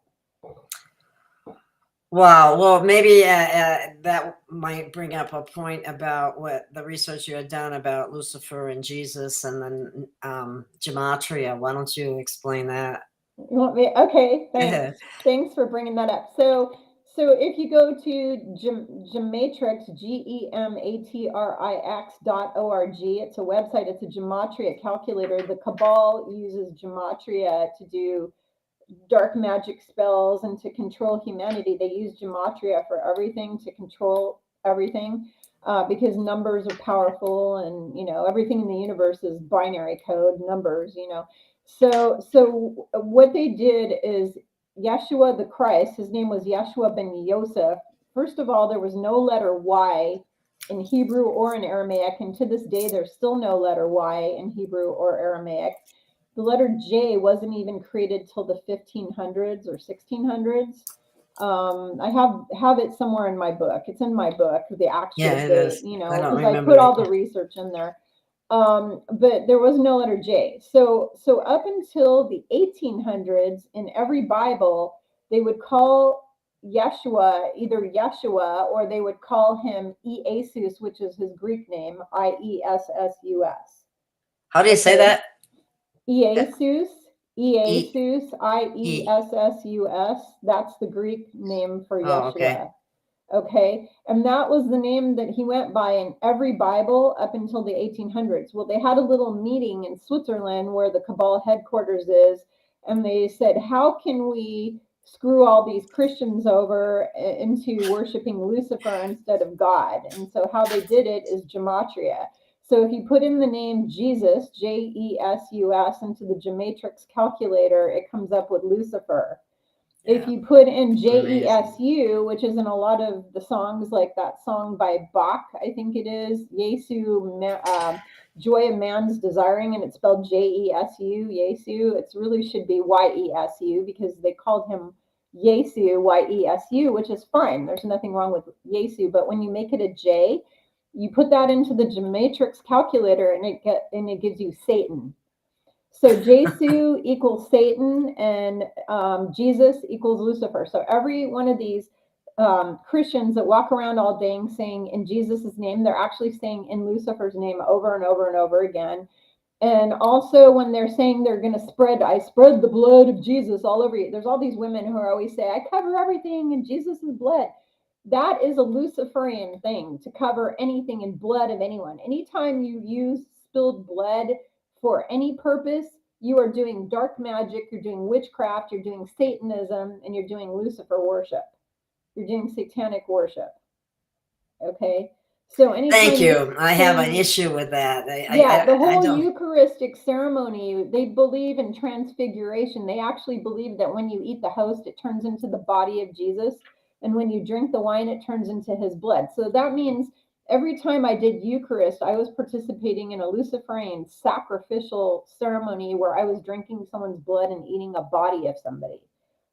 Wow. Well, maybe that might bring up a point about what the research you had done about Lucifer and Jesus, and then Gematria. Why don't you explain that? You want me? Okay, thanks. Thanks for bringing that up. So if you go to Gematrix, Gematrix.org, it's a website. It's a Gematria calculator. The Cabal uses Gematria to do dark magic spells and to control humanity. They use Gematria for everything, to control everything, because numbers are powerful, and everything in the universe is binary code numbers. So what they did is Yeshua the Christ, his name was Yeshua ben Yosef. First of all, there was no letter Y in Hebrew or in Aramaic, and to this day there's still no letter Y in Hebrew or Aramaic. The letter J wasn't even created till the 1500s or 1600s. I have it somewhere in my book. It's in my book, the actual date, because I put all the research in there. But there was no letter J. So up until the 1800s, in every Bible, they would call Yeshua either Yeshua, or they would call him Iesus, which is his Greek name, Iessus. How do you say that? Iesus, Iessus. That's the Greek name for Yeshua. Okay. And that was the name that he went by in every Bible up until the 1800s. Well, they had a little meeting in Switzerland where the Cabal headquarters is, and they said, how can we screw all these Christians over into worshiping Lucifer instead of God? And so how they did it is Gematria. So if you put in the name Jesus, Jesus, into the Gematrix calculator, it comes up with Lucifer. Yeah. If you put in Jesu, which is in a lot of the songs, like that song by Bach, I think it is, Jesu, Joy of Man's Desiring, and it's spelled Jesu, Jesu. It really should be Yesu, because they called him Jesu, Yesu, which is fine. There's nothing wrong with Jesu, but when you make it a J, you put that into the Gematrix calculator, and it gives you Satan. So Jesu equals Satan, and Jesus equals Lucifer. So every one of these Christians that walk around all day saying in Jesus' name, they're actually saying in Lucifer's name over and over and over again. And also when they're saying they're going to I spread the blood of Jesus all over you. There's all these women who always say, I cover everything in Jesus' blood. That is a Luciferian thing, to cover anything in blood of anyone. Anytime you use spilled blood for any purpose, you are doing dark magic, you're doing witchcraft, you're doing Satanism, and you're doing Lucifer worship. You're doing satanic worship. Okay? So thank you. I have an issue with that. The whole Eucharistic ceremony, they believe in transfiguration. They actually believe that when you eat the host, it turns into the body of Jesus. And when you drink the wine, it turns into his blood. So that means every time I did Eucharist, I was participating in a Luciferian sacrificial ceremony where I was drinking someone's blood and eating a body of somebody.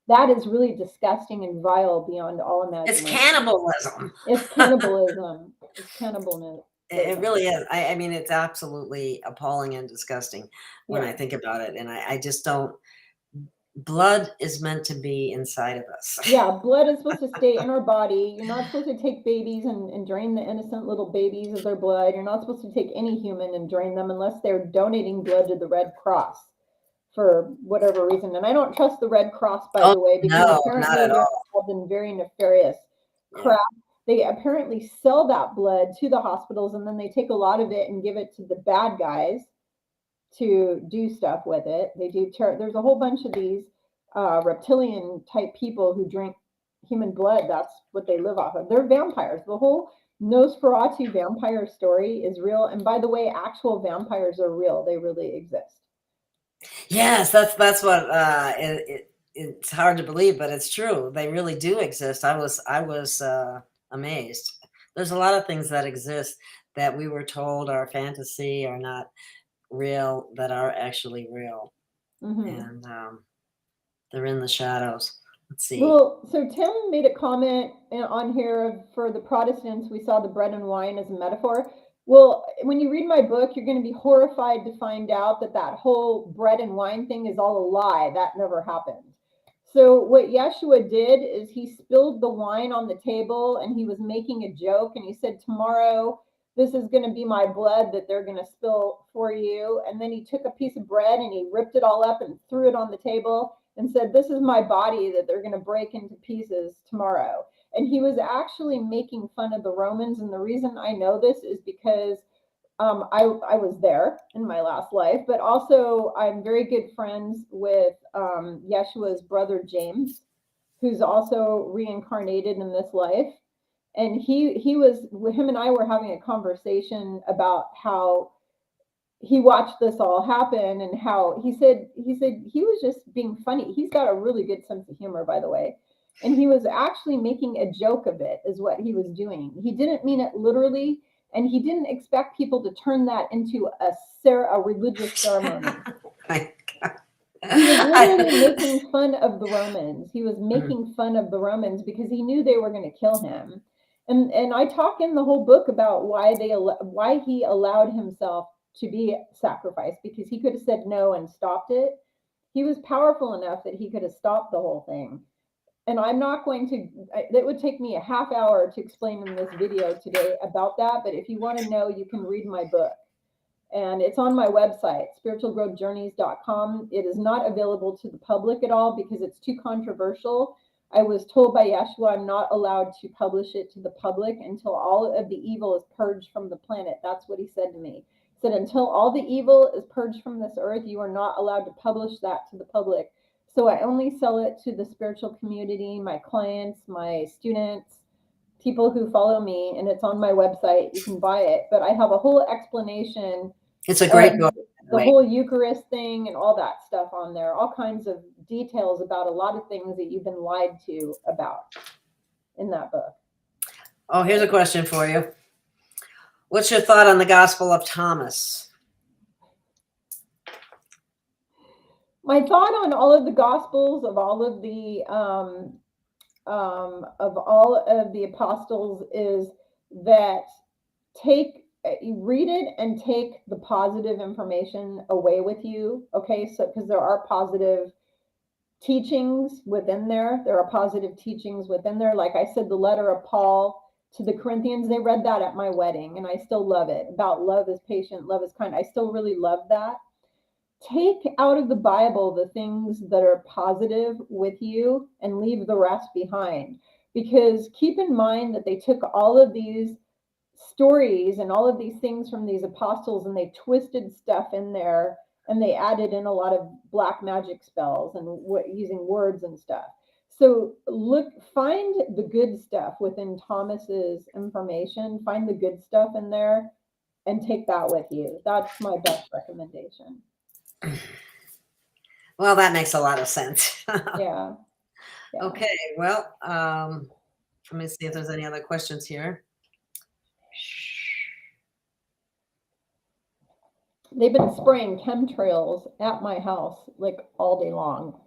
That is really disgusting and vile beyond all It's imagination. cannibalism. It's cannibalism. It's cannibalism. It really is. I mean, it's absolutely appalling and disgusting when I Yeah. think about it. And I just don't. Blood is meant to be inside of us. Yeah, blood is supposed to stay in our body. You're not supposed to take babies and drain the innocent little babies of their blood. You're not supposed to take any human and drain them unless they're donating blood to the Red Cross for whatever reason. And I don't trust the Red Cross, by Oh, the way, because no, not apparently at they're all. involved in very nefarious crap. They apparently sell that blood to the hospitals, and then they take a lot of it and give it to the bad guys to do stuff with it. They do. There's a whole bunch of these reptilian type people who drink human blood. That's what they live off of. They're vampires. The whole Nosferatu vampire story is real. And by the way, actual vampires are real. They really exist. Yes, that's what it's hard to believe, but it's true. They really do exist. I was amazed. There's a lot of things that exist that we were told are fantasy, are not real, that are actually real. And they're in the shadows. Let's see. Well, so Tim made a comment on here for the Protestants. We saw the bread and wine as a metaphor. Well, when you read my book, you're going to be horrified to find out that that whole bread and wine thing is all a lie. That never happened. So what Yeshua did is he spilled the wine on the table and he was making a joke. And he said, tomorrow, this is going to be my blood that they're going to spill for you. And then he took a piece of bread and he ripped it all up and threw it on the table and said, this is my body that they're going to break into pieces tomorrow. And he was actually making fun of the Romans. And the reason I know this is because I was there in my last life, but also I'm very good friends with Yeshua's brother, James, who's also reincarnated in this life. And him and I were having a conversation about how he watched this all happen and how he said he was just being funny. He's got a really good sense of humor, by the way. And he was actually making a joke of it is what he was doing. He didn't mean it literally. And he didn't expect people to turn that into a religious ceremony. He was literally making fun of the Romans. He was making fun of the Romans because he knew they were going to kill him. And I talk in the whole book about why he allowed himself to be sacrificed, because he could have said no and stopped it. He was powerful enough that he could have stopped the whole thing. And I'm not going to, it would take me a half hour to explain in this video today about that. But if you want to know, you can read my book. And it's on my website, spiritualgrowthjourneys.com. It is not available to the public at all because it's too controversial. I was told by Yeshua I'm not allowed to publish it to the public until all of the evil is purged from the planet. That's what he said to me. He said, until all the evil is purged from this earth, you are not allowed to publish that to the public. So I only sell it to the spiritual community, my clients, my students, people who follow me, and it's on my website. You can buy it. But I have a whole explanation. It's a great book. The whole Eucharist thing and all that stuff on there, all kinds of details about a lot of things that you've been lied to about in that book. Oh, here's a question for you. What's your thought on the Gospel of Thomas? My thought on all of the Gospels of all of the apostles is that you read it and take the positive information away with you. Okay, so because there are positive teachings within there, Like I said, the letter of Paul to the Corinthians, they read that at my wedding, and I still love it. About love is patient, love is kind. I still really love that. Take out of the Bible the things that are positive with you and leave the rest behind. Because keep in mind that they took all of these stories and all of these things from these apostles and they twisted stuff in there and they added in a lot of black magic spells and using words and stuff. So find the good stuff within Thomas's information, find the good stuff in there and take that with you. That's my best recommendation. Well, that makes a lot of sense. Yeah. Okay. Well, let me see if there's any other questions here. They've been spraying chemtrails at my house like all day long.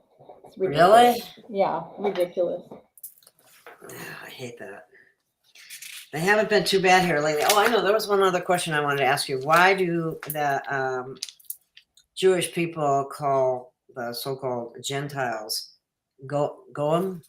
It's ridiculous. Really? Yeah, ridiculous. I hate that. They haven't been too bad here lately. Oh, I know. There was one other question I wanted to ask you. Why do the Jewish people call the so-called Gentiles goyim?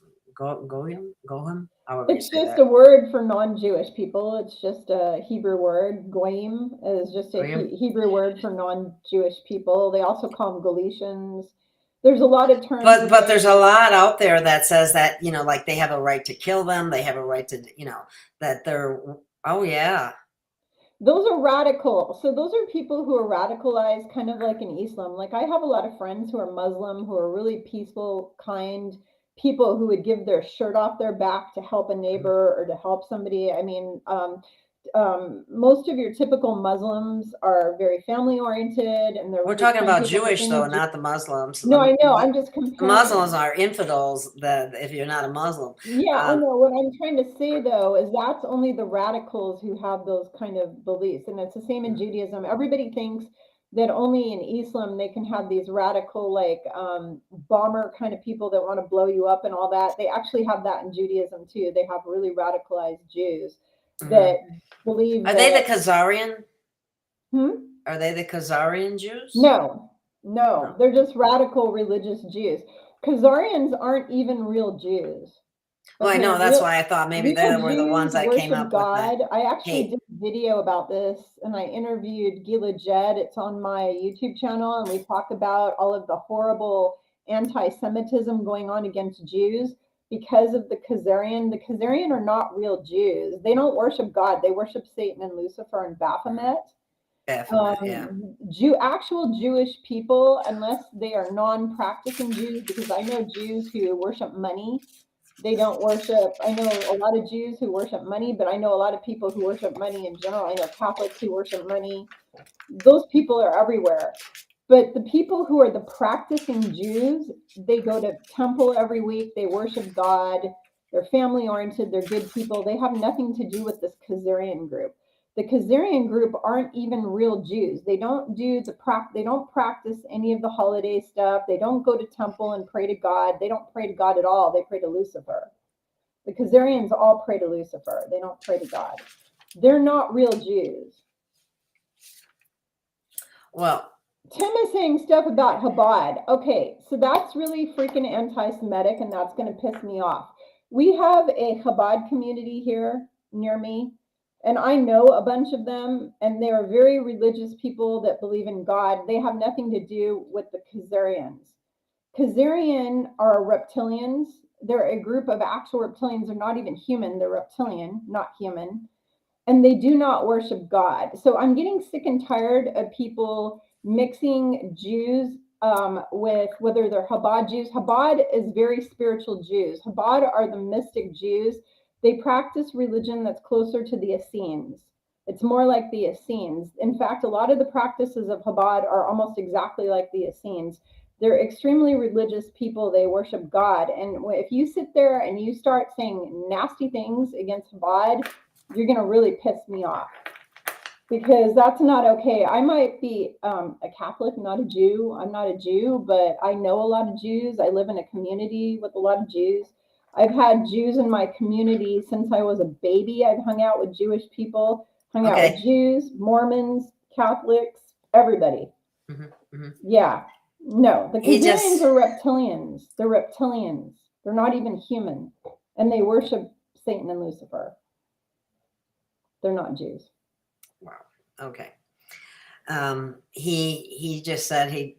However you It's say just that. a word for non-Jewish people. It's just a Hebrew word. Goyim is just a Goyim? Hebrew word for non-Jewish people. They also call them Galatians. There's a lot of terms. But there's a lot out there that says that, like they have a right to kill them. They have a right to, that they're, oh yeah. Those are radical. So those are people who are radicalized, kind of like in Islam. Like I have a lot of friends who are Muslim, who are really peaceful, kind people who would give their shirt off their back to help a neighbor or to help somebody. I mean, most of your typical Muslims are very family oriented, and they're We're really talking kind about people. Jewish though, not the Muslims. No, I know. I'm just The comparing. Muslims are infidels. That if you're not a Muslim. Yeah, I know. What I'm trying to say though is that's only the radicals who have those kind of beliefs, and it's the same in Judaism. Everybody thinks that only in Islam they can have these radical, like bomber kind of people that want to blow you up and all that. They actually have that in Judaism too. They have really radicalized Jews that believe. Are they the Khazarian? Hmm? Are they the Khazarian Jews? No, they're just radical religious Jews. Khazarians aren't even real Jews. Well, I know, that's why I thought maybe they were the ones that came up with God. I actually hate. did a video about this, and I interviewed Gila Jed. It's on my YouTube channel, and we talk about all of the horrible anti-Semitism going on against Jews because of the Khazarian. The Khazarian are not real Jews. They don't worship God. They worship Satan and Lucifer and Baphomet. Yeah. Actual Jewish people, unless they are non-practicing Jews, because I know Jews who worship money. They don't worship. I know a lot of Jews who worship money, but I know a lot of people who worship money in general. I know Catholics who worship money. Those people are everywhere. But the people who are the practicing Jews, they go to temple every week. They worship God. They're family oriented. They're good people. They have nothing to do with this Khazarian group. The Khazarian group aren't even real Jews. They don't they don't practice any of the holiday stuff. They don't go to temple and pray to God. They don't pray to God at all. They pray to Lucifer. The Khazarians all pray to Lucifer. They don't pray to God. They're not real Jews. Well, Tim is saying stuff about Chabad. Okay, so that's really freaking anti-Semitic, and that's going to piss me off. We have a Chabad community here near me, and I know a bunch of them, and they are very religious people that believe in God. They have nothing to do with the Khazarians. Khazarian are reptilians. They're a group of actual reptilians. They're not even human. They're reptilian, not human. And they do not worship God. So I'm getting sick and tired of people mixing Jews with whether they're Chabad Jews. Chabad is very spiritual Jews. Chabad are the mystic Jews. They practice religion that's closer to the Essenes. It's more like the Essenes. In fact, a lot of the practices of Chabad are almost exactly like the Essenes. They're extremely religious people. They worship God. And if you sit there and you start saying nasty things against Chabad, you're going to really piss me off, because that's not okay. I might be a Catholic, not a Jew. I'm not a Jew, but I know a lot of Jews. I live in a community with a lot of Jews. I've had Jews in my community since I was a baby. I've hung out with Jewish people, hung out with Jews, Mormons, Catholics, everybody. Yeah. No, the Khazarians are reptilians. They're reptilians. They're not even human. And they worship Satan and Lucifer. They're not Jews. Wow. Okay. He just said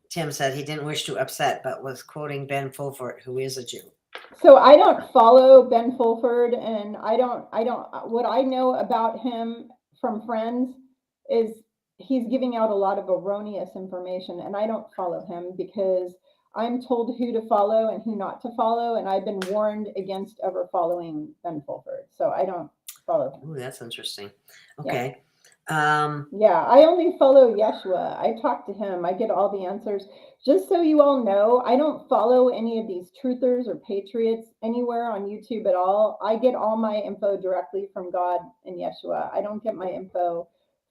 Tim said he didn't wish to upset, but was quoting Ben Fulford, who is a Jew. So I don't follow Ben Fulford, and I don't, what I know about him from friends is he's giving out a lot of erroneous information, and I don't follow him because I'm told who to follow and who not to follow, and I've been warned against ever following Ben Fulford. So I don't follow him. Oh, that's interesting. Okay. Yeah. I only follow Yeshua. I talk to him. I get all the answers. Just so you all know, I don't follow any of these truthers or patriots anywhere on YouTube at all. I get all my info directly from God and Yeshua. I don't get my info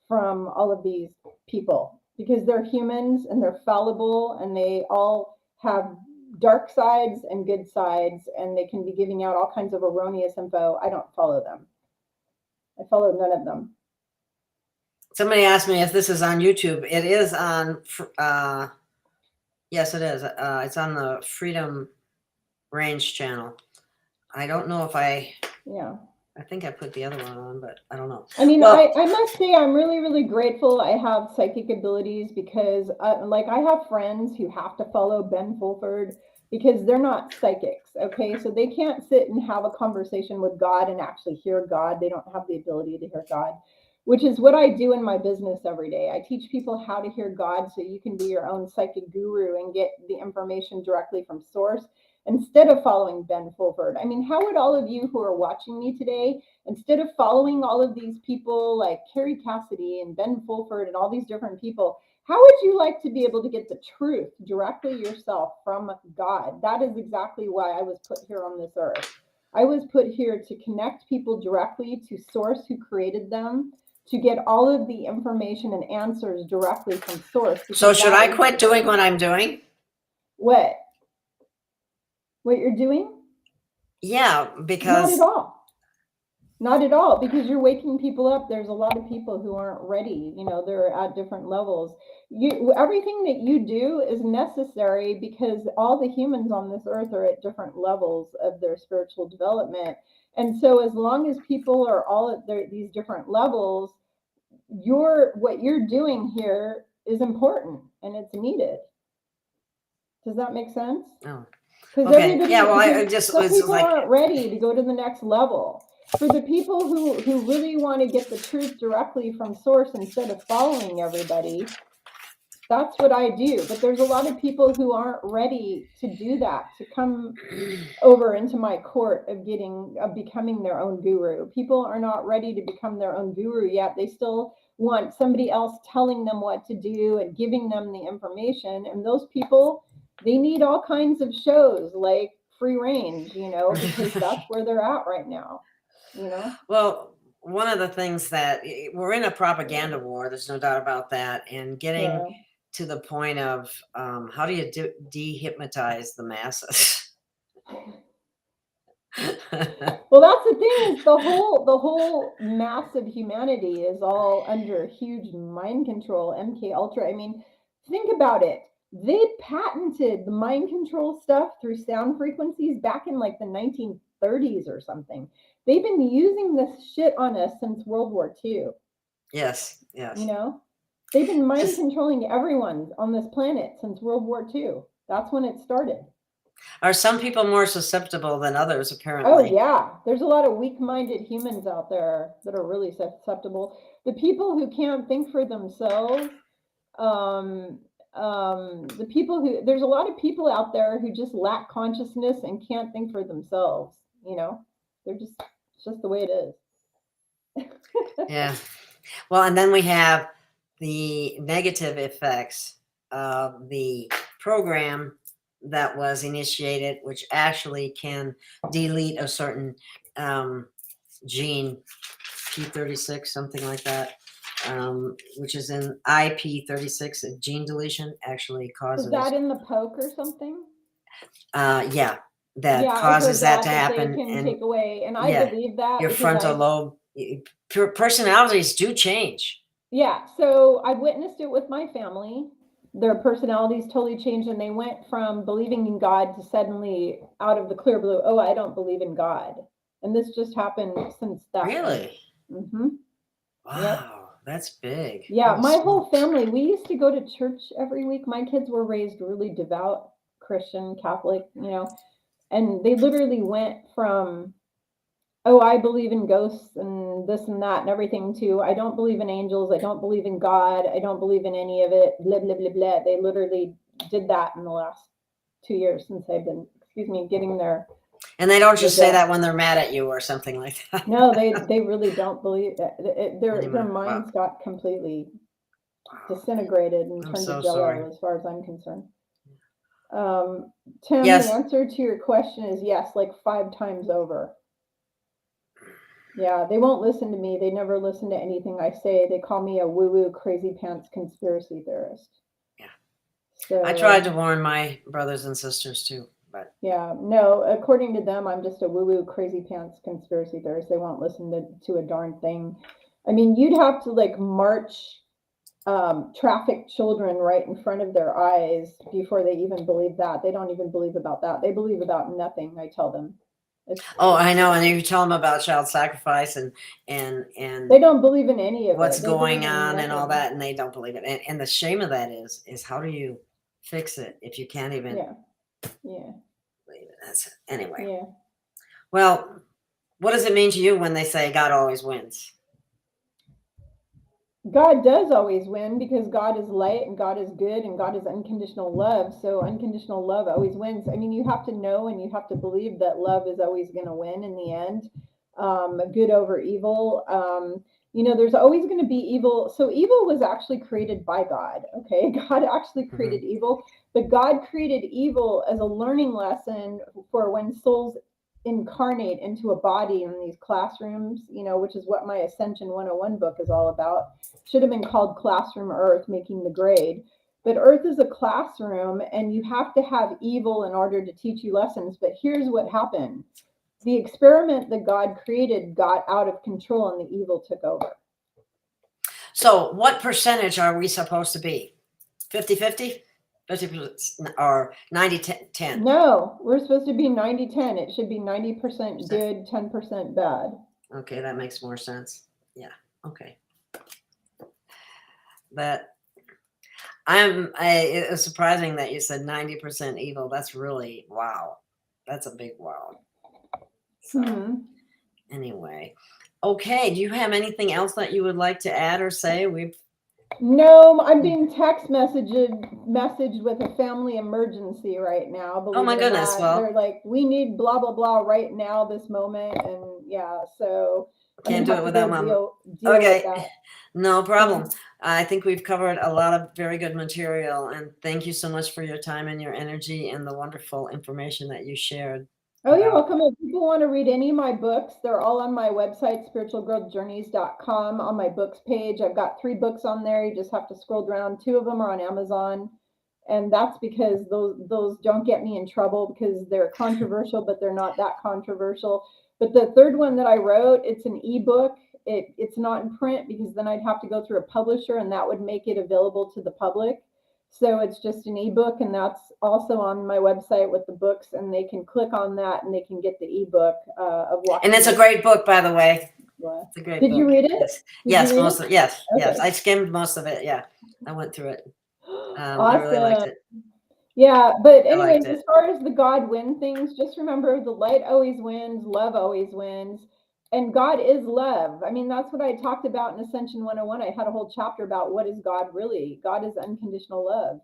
from all of these people because they're humans and they're fallible and they all have dark sides and good sides, and they can be giving out all kinds of erroneous info. I don't follow them. I follow none of them. Somebody asked me if this is on YouTube. It is on, yes, it is. It's on the Freedom Range channel. I don't know if I think I put the other one on, but I don't know. I mean, well, I must say I'm really, really grateful I have psychic abilities because like I have friends who have to follow Ben Fulford because they're not psychics, okay? So they can't sit and have a conversation with God and actually hear God. They don't have the ability to hear God, which is what I do in my business every day. I teach people how to hear God so you can be your own psychic guru and get the information directly from source instead of following Ben Fulford. I mean, how would all of you who are watching me today, instead of following all of these people like Carrie Cassidy and Ben Fulford and all these different people, how would you like to be able to get the truth directly yourself from God? That is exactly why I was put here on this earth. I was put here to connect people directly to source who created them, to get all of the information and answers directly from source. So should I quit doing what I'm doing? What? What you're doing? Yeah, because... Not at all. Not at all, because you're waking people up. There's a lot of people who aren't ready. You know, they're at different levels. Everything that you do is necessary because all the humans on this earth are at different levels of their spiritual development. And so as long as people are all at these different levels, what you're doing here is important and it's needed. Does that make sense? Oh. Okay. Some people aren't ready to go to the next level. For the people who really want to get the truth directly from source instead of following everybody, that's what I do. But there's a lot of people who aren't ready to do that, to come over into my court of becoming their own guru. People are not ready to become their own guru yet. They still want somebody else telling them what to do and giving them the information. And those people, they need all kinds of shows like Free Range, because that's where they're at right now. Well, one of the things that we're in a propaganda war, there's no doubt about that, and getting to the point of how do you dehypnotize the masses? Well, that's the thing, is the whole mass of humanity is all under huge mind control, MK Ultra. I mean, think about it. They patented the mind control stuff through sound frequencies back in like the 1930s or something. They've been using this shit on us since World War II. Yes. They've been mind controlling everyone on this planet since World War II. That's when it started. Are some people more susceptible than others, apparently? Oh, yeah. There's a lot of weak-minded humans out there that are really susceptible. The people who can't think for themselves, there's a lot of people out there who just lack consciousness and can't think for themselves. It's just the way it is. Yeah. Well, and then we have the negative effects of the program that was initiated, which actually can delete a certain gene, P36, something like that, which is in IP36, a gene deletion actually causes... Is that in the poke or something? That causes that to happen. They can take away, and I believe that. Your frontal lobe, personalities do change. Yeah, so I witnessed it with my family. Their personalities totally changed, and they went from believing in God to suddenly, out of the clear blue, oh, I don't believe in God. And this just happened since that. Really? Mm-hmm. Wow, yep. That's big. Yeah, my whole family, we used to go to church every week. My kids were raised really devout, Christian, Catholic, and they literally went from, oh, I believe in ghosts and this and that and everything, to I don't believe in angels, I don't believe in God, I don't believe in any of it, blah, blah, blah, blah. They literally did that in the last 2 years since I've been, getting their... And they don't just say that when they're mad at you or something like that. No, they really don't believe that. Their minds got completely disintegrated and turned to jello, as far as I'm concerned. Tim, the answer to your question is yes, like 5 times over. Yeah, they won't listen to me. They never listen to anything I say. They call me a woo-woo crazy pants conspiracy theorist. Yeah. So I tried to warn my brothers and sisters too, but yeah, no, according to them, I'm just a woo-woo crazy pants conspiracy theorist. They won't listen to a darn thing. I mean, you'd have to like march traffic children right in front of their eyes before they even believe that. They don't even believe about that. They believe about nothing, I tell them. I know, and you tell them about child sacrifice and they don't believe in any of what's it. going on and all that, and they don't believe it. And the shame of that is how do you fix it if you can't even believe it? That's it. Anyway. Yeah. Well, what does it mean to you when they say God always wins? God does always win because God is light and God is good and God is unconditional love. So unconditional love always wins. I mean, you have to know and you have to believe that love is always going to win in the end. Good over evil. There's always going to be evil. So evil was actually created by God. Okay. God actually created evil, but God created evil as a learning lesson for when souls incarnate into a body in these classrooms, which is what my Ascension 101 book is all about. Should have been called Classroom Earth, making the grade. But Earth is a classroom and you have to have evil in order to teach you lessons. But here's what happened. The experiment that God created got out of control and the evil took over. So what percentage are we supposed to be? 50-50? 50% or 90-10? No, we're supposed to be 90-10. It should be 90% good, 10% bad. Okay, that makes more sense. Yeah, okay. But it was surprising that you said 90% evil. That's really, wow. That's a big wow. So anyway, okay. Do you have anything else that you would like to add or say? No, I'm being text messaged with a family emergency right now. Oh my goodness! Well, they're like, we need blah blah blah right now, this moment, and so can't do it without Mom. Okay, no problem. I think we've covered a lot of very good material, and thank you so much for your time and your energy and the wonderful information that you shared. Oh, you're welcome. If people want to read any of my books, they're all on my website, spiritualgrowthjourneys.com, on my books page. I've got 3 books on there. You just have to scroll down. 2 of them are on Amazon. And that's because those don't get me in trouble because they're controversial, but they're not that controversial. But the 3rd one that I wrote, it's an ebook. It's not in print because then I'd have to go through a publisher and that would make it available to the public. So it's just an ebook, and that's also on my website with the books, and they can click on that and they can get the ebook of what. And it's a great book, by the way. What? It's a great book. Did you read it? Yes, most of it. Yes, okay. Yes. I skimmed most of it. Yeah, I went through it. Awesome. I really liked it. Yeah, but anyways, as far as the God win things, just remember the light always wins, love always wins. And God is love. I mean, that's what I talked about in Ascension 101. I had a whole chapter about what is God really. God is unconditional love,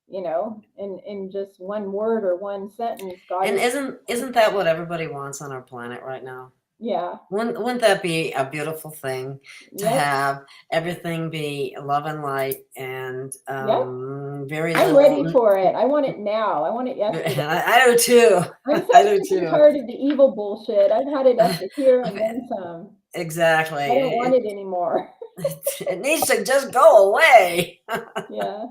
in just one word or one sentence. God and isn't that what everybody wants on our planet right now? Yeah. Wouldn't that be a beautiful thing to have everything be love and light and very I'm ready for it. I want it now. I want it yesterday. I do too. I do too. I'm tired of the evil bullshit. I've had it up to here and then some. Exactly. I don't want it anymore. It needs to just go away. Yeah.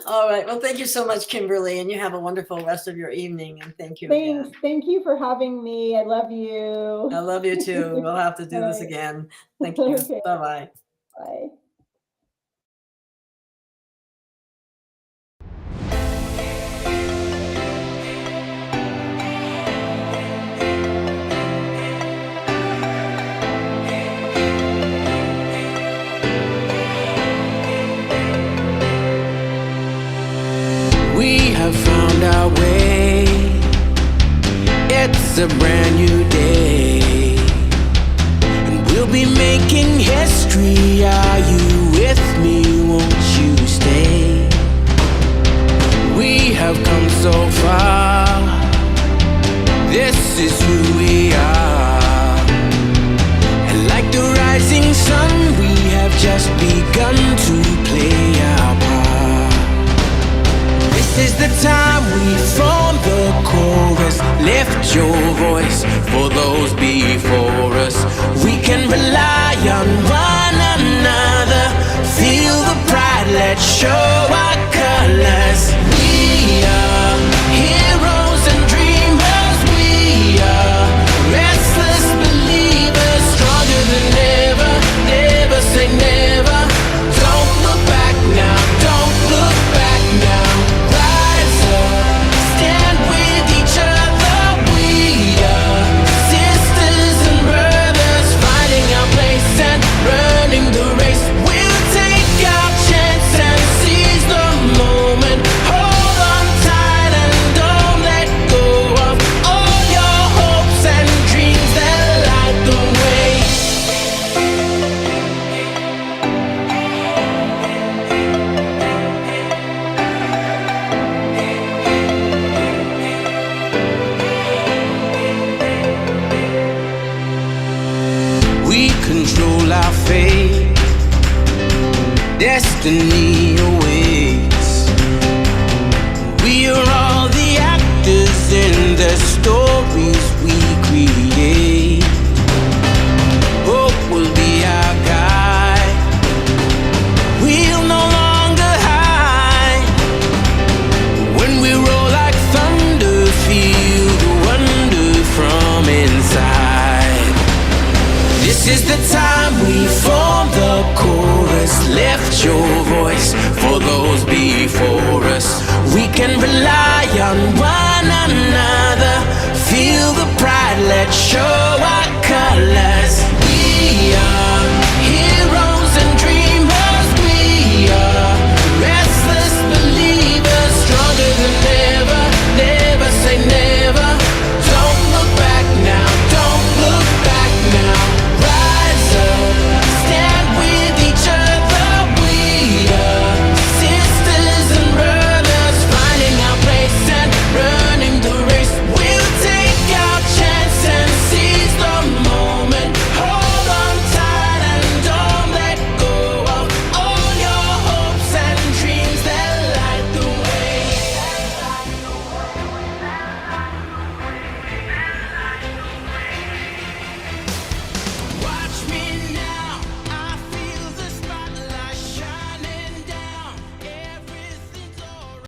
All right. Well, thank you so much, Kimberly, and you have a wonderful rest of your evening. And thank you. Thanks. Again. Thank you for having me. I love you. I love you too. We'll have to do this again. Thank you. Okay. Bye-bye. Bye. We have found our way. It's a brand new day, and we'll be making history. Are you with me? Won't you stay? We have come so far. This is who we are, and like the rising sun, we have just begun to play our part. This is the time we form the chorus. Lift your voice for those our fate. Destiny awaits. We are all the actors in the stories we create. Hope will be our guide. We'll no longer hide. When we roll like thunder, feel the wonder from inside. This is the time we form the chorus. Lift your voice for those before us. We can rely on one another. Feel the pride, let's show